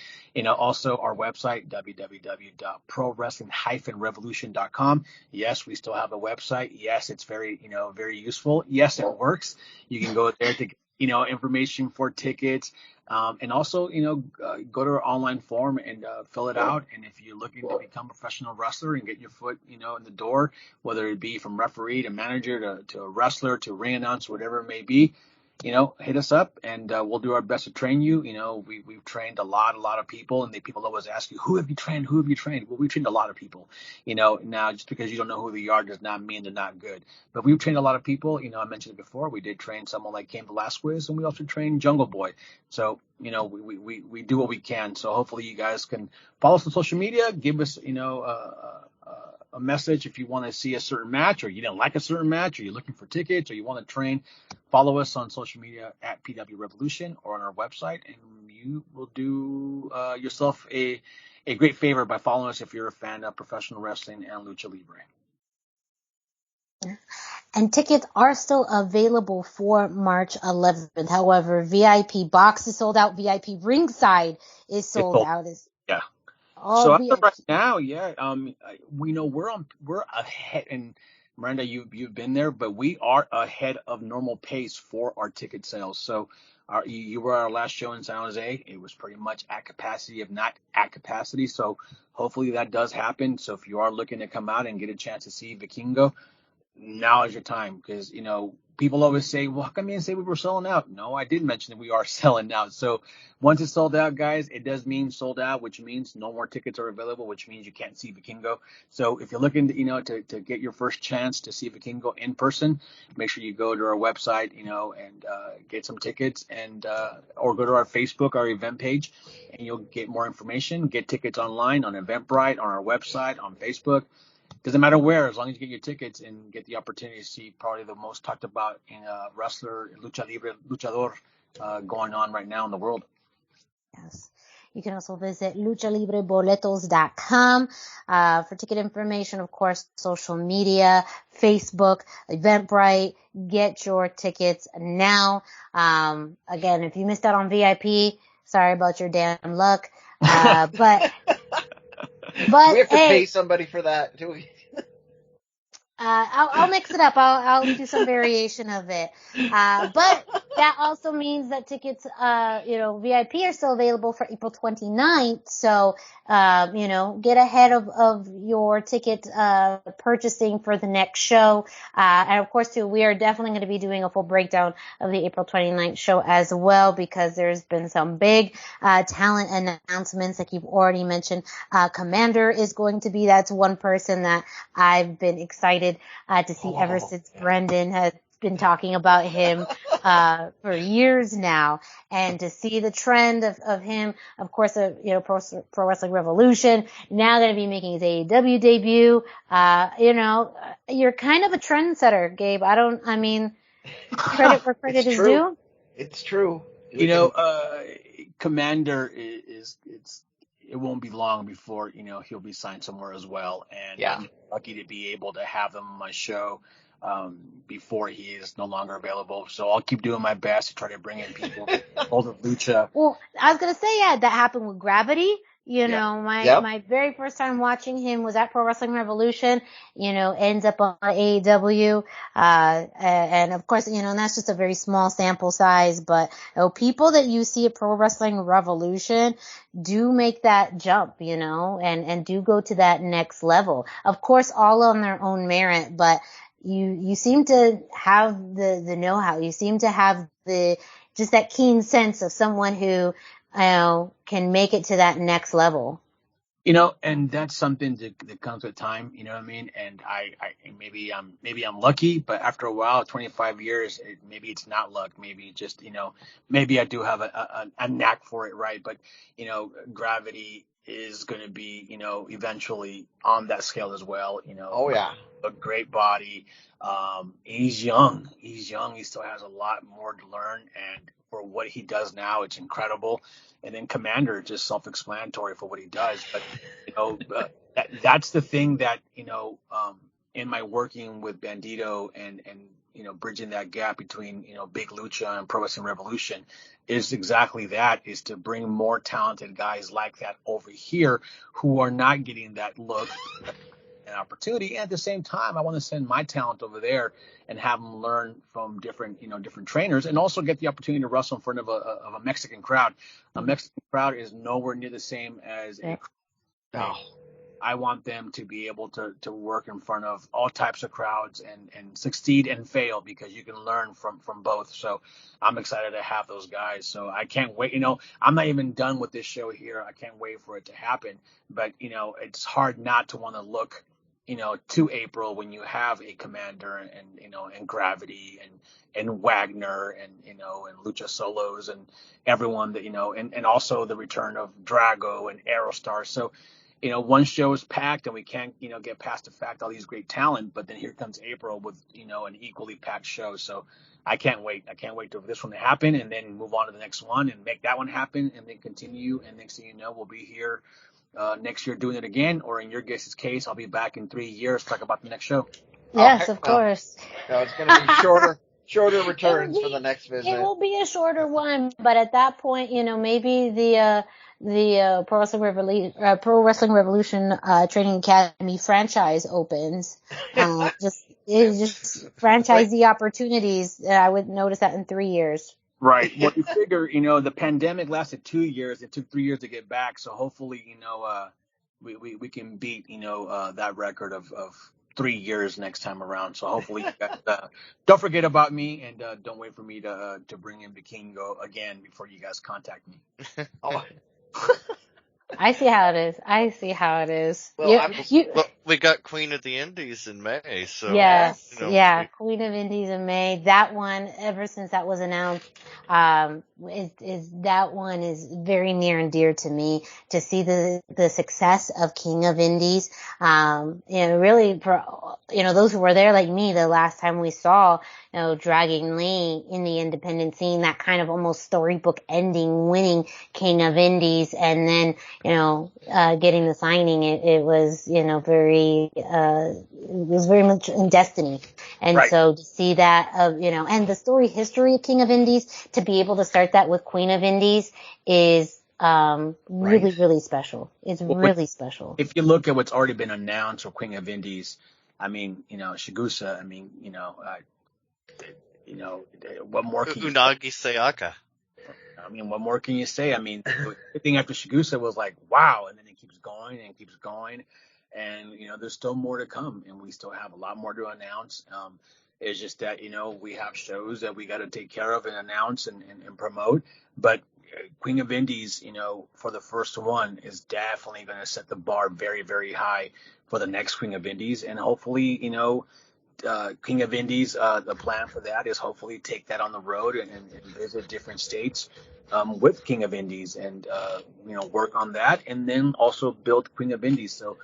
S3: Also our website, www.prowrestling-revolution.com. Yes, we still have a website. Yes, it's very, very useful. Yes, it works. You can go there to get, information for tickets. And also, go to our online form and fill it out. And if you're looking to become a professional wrestler and get your foot, in the door, whether it be from referee to manager to a wrestler to ring announcer, whatever it may be, hit us up and we'll do our best to train you. We've trained a lot of people, and people always ask you, who have you trained? Well, we trained a lot of people. Now just because you don't know who they are does not mean they're not good. But we've trained a lot of people. I mentioned it before. We did train someone like Cain Velasquez, and we also trained Jungle Boy. So, we do what we can. So hopefully you guys can follow us on social media, give us, a message if you want to see a certain match, or you didn't like a certain match, or you're looking for tickets, or you want to train. Follow us on social media at PW Revolution or on our website, and you will do yourself a great favor by following us if you're a fan of professional wrestling and lucha libre.
S2: And tickets are still available for March 11th. However, VIP box is sold out. VIP ringside is sold out.
S3: Yeah.
S2: So
S3: as of right now, we're ahead. And Miranda, you've been there, but we are ahead of normal pace for our ticket sales. So you were our last show in San Jose. It was pretty much at capacity, if not at capacity. So hopefully that does happen. So if you are looking to come out and get a chance to see Vikingo, now is your time, because people always say, well, how come you didn't say we were selling out? No, I did mention that we are selling out. So once it's sold out, guys, it does mean sold out, which means no more tickets are available, which means you can't see Vikingo. So if you're looking to, to get your first chance to see Vikingo in person, make sure you go to our website, and get some tickets, and or go to our Facebook, our event page, and you'll get more information. Get tickets online on Eventbrite, on our website, on Facebook. Doesn't matter where, as long as you get your tickets and get the opportunity to see probably the most talked about in wrestler, lucha libre, luchador going on right now in the world.
S2: Yes. You can also visit luchalibreboletos.com for ticket information, of course, social media, Facebook, Eventbrite. Get your tickets now. Again, if you missed out on VIP, sorry about your damn luck. But
S5: we have to pay somebody for that, do we?
S2: I'll mix it up. I'll do some variation of it. But that also means that tickets, VIP are still available for April 29th. So, get ahead of your ticket, purchasing for the next show. And of course, too, we are definitely going to be doing a full breakdown of the April 29th show as well, because there's been some big, talent announcements, like you've already mentioned. Commander is going to be, that's one person that I've been excited to see ever since Brendan has been talking about him for years now, and to see the trend of him, of course, Pro Wrestling Revolution, now going to be making his AEW debut. You're kind of a trendsetter, Gabe. Credit where credit is due.
S5: It's true.
S3: Commander it won't be long before, he'll be signed somewhere as well. And I'm lucky to be able to have him on my show before he is no longer available. So I'll keep doing my best to try to bring in people older Lucha.
S2: Well, I was going to say, that happened with Gravity. My very first time watching him was at Pro Wrestling Revolution, ends up on AEW. And of course, and that's just a very small sample size, but people that you see at Pro Wrestling Revolution do make that jump, and do go to that next level. Of course, all on their own merit, but you seem to have the know-how. You seem to have just that keen sense of someone who, can make it to that next level.
S3: And that's something that comes with time, you know what I mean? And I maybe I'm lucky, but after a while, 25 years, maybe it's not luck. Maybe just, maybe I do have a knack for it, right? But, Gravity is going to be, eventually on that scale as well,
S5: Oh, yeah.
S3: A great body. He's young. He still has a lot more to learn. And for what he does now, it's incredible. And then Commander, just self-explanatory for what he does. But, that's the thing that, in my working with Bandido and bridging that gap between, Big Lucha and Pro Wrestling Revolution is exactly that, is to bring more talented guys like that over here who are not getting that look, an opportunity. And at the same time, I want to send my talent over there and have them learn from different trainers, and also get the opportunity to wrestle in front of a Mexican crowd. A Mexican crowd is nowhere near the same as a crowd. I want them to be able to work in front of all types of crowds and succeed and fail, because you can learn from both. So I'm excited to have those guys. So I can't wait. I'm not even done with this show here. I can't wait for it to happen. But, it's hard not to want to look, to April when you have a Commander and Gravity and Wagner and and Lucha Solos and everyone that, and also the return of Drago and Aerostar. So, one show is packed and we can't, get past the fact all these great talent, but then here comes April with, an equally packed show. So I can't wait. I can't wait for this one to happen and then move on to the next one and make that one happen and then continue. And next thing you know, we'll be here next year doing it again, or in your guys' case, I'll be back in 3 years to talk about the next show.
S2: Yes, of course.
S5: No, it's going to be shorter returns for the next visit.
S2: It will be a shorter one, but at that point, maybe the Pro Wrestling Revolution Training Academy franchise opens. Just franchisee opportunities. I would notice that in 3 years.
S3: Right. Well, you figure, the pandemic lasted 2 years. It took 3 years to get back. So hopefully, we can beat, that record of 3 years next time around. So hopefully you guys, don't forget about me, and don't wait for me to bring in Vikingo again before you guys contact me.
S2: I see how it is.
S4: Well, we got Queen of the Indies in May, so
S2: yes, Queen of Indies in May. That one, ever since that was announced, that one is very near and dear to me. To see the success of King of Indies, really for those who were there like me the last time we saw, Dragon Lee in the independent scene, that kind of almost storybook ending, winning King of Indies, and then getting the signing. It was very much in destiny, and right. So to see that and the story history of King of Indies, to be able to start that with Queen of Indies is really, really special. It's really special.
S3: If you look at what's already been announced for Queen of Indies, I mean, Shigusa, what more can you
S4: Unagi Sayaka.
S3: I mean, what more can you say? I mean, the thing after Shigusa was like, wow, and then it keeps going and keeps going. And, there's still more to come, and we still have a lot more to announce. It's just that, we have shows that we got to take care of and announce and promote. But Queen of Indies, for the first one is definitely going to set the bar very, very high for the next Queen of Indies. And hopefully, King of Indies, the plan for that is hopefully take that on the road and visit different states with King of Indies and, work on that, and then also build Queen of Indies. So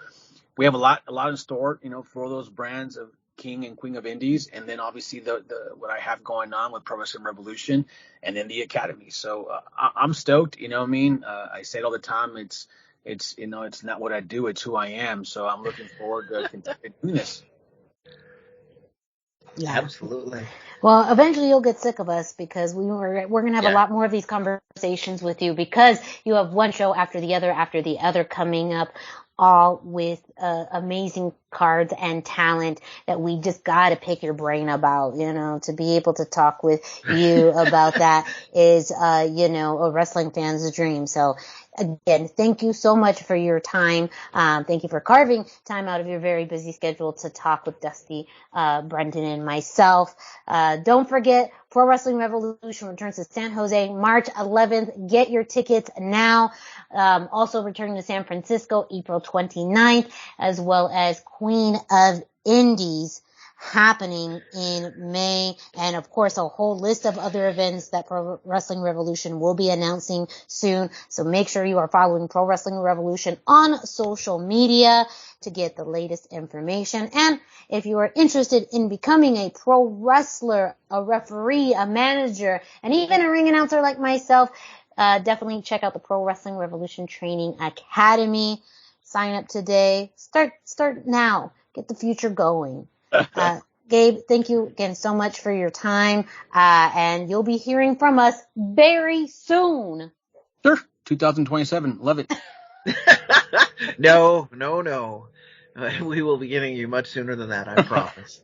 S3: we have a lot in store, for those brands of king and queen of indies, and then obviously the what I have going on with Pro Wrestling Revolution, and then the academy. So I'm stoked. You know what I mean? I say it all the time. It's it's not what I do, it's who I am. So I'm looking forward to continuing doing this.
S2: Yeah.
S5: Absolutely.
S2: Well, eventually you'll get sick of us because we're going to have a lot more of these conversations with you because you have one show after the other coming up, all with amazing cards and talent that we just got to pick your brain about, to be able to talk with you about that is, a wrestling fan's dream. So again, thank you so much for your time. Thank you for carving time out of your very busy schedule to talk with Dusty, Brendan, and myself. Don't forget, Pro Wrestling Revolution returns to San Jose March 11th. Get your tickets now. Also returning to San Francisco April 29th, as well as Queen of Indies happening in May, and of course a whole list of other events that Pro Wrestling Revolution will be announcing soon. So make sure you are following Pro Wrestling Revolution on social media to get the latest information. And if you are interested in becoming a pro wrestler, a referee, a manager, and even a ring announcer like myself, definitely check out the Pro Wrestling Revolution Training Academy. Sign up today. Start now. Get the future going. Gabe, thank you again so much for your time. And you'll be hearing from us very soon.
S3: Sure. 2027. Love it.
S5: No. We will be getting you much sooner than that, I promise.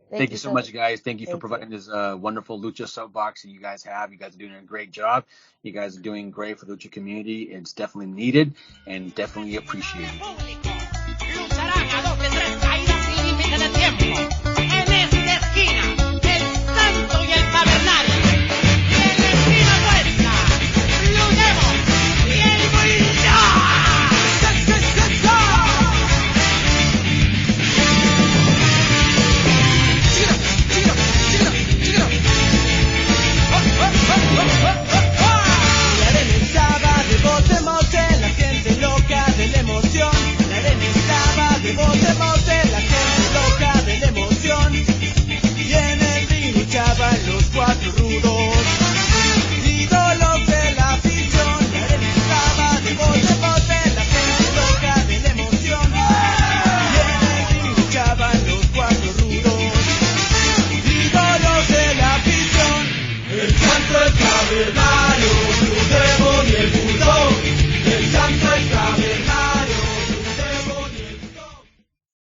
S3: Thank you so much, guys. Thank you for providing this wonderful Lucha soapbox that you guys have. You guys are doing a great job. You guys are doing great for the Lucha community. It's definitely needed and definitely appreciated.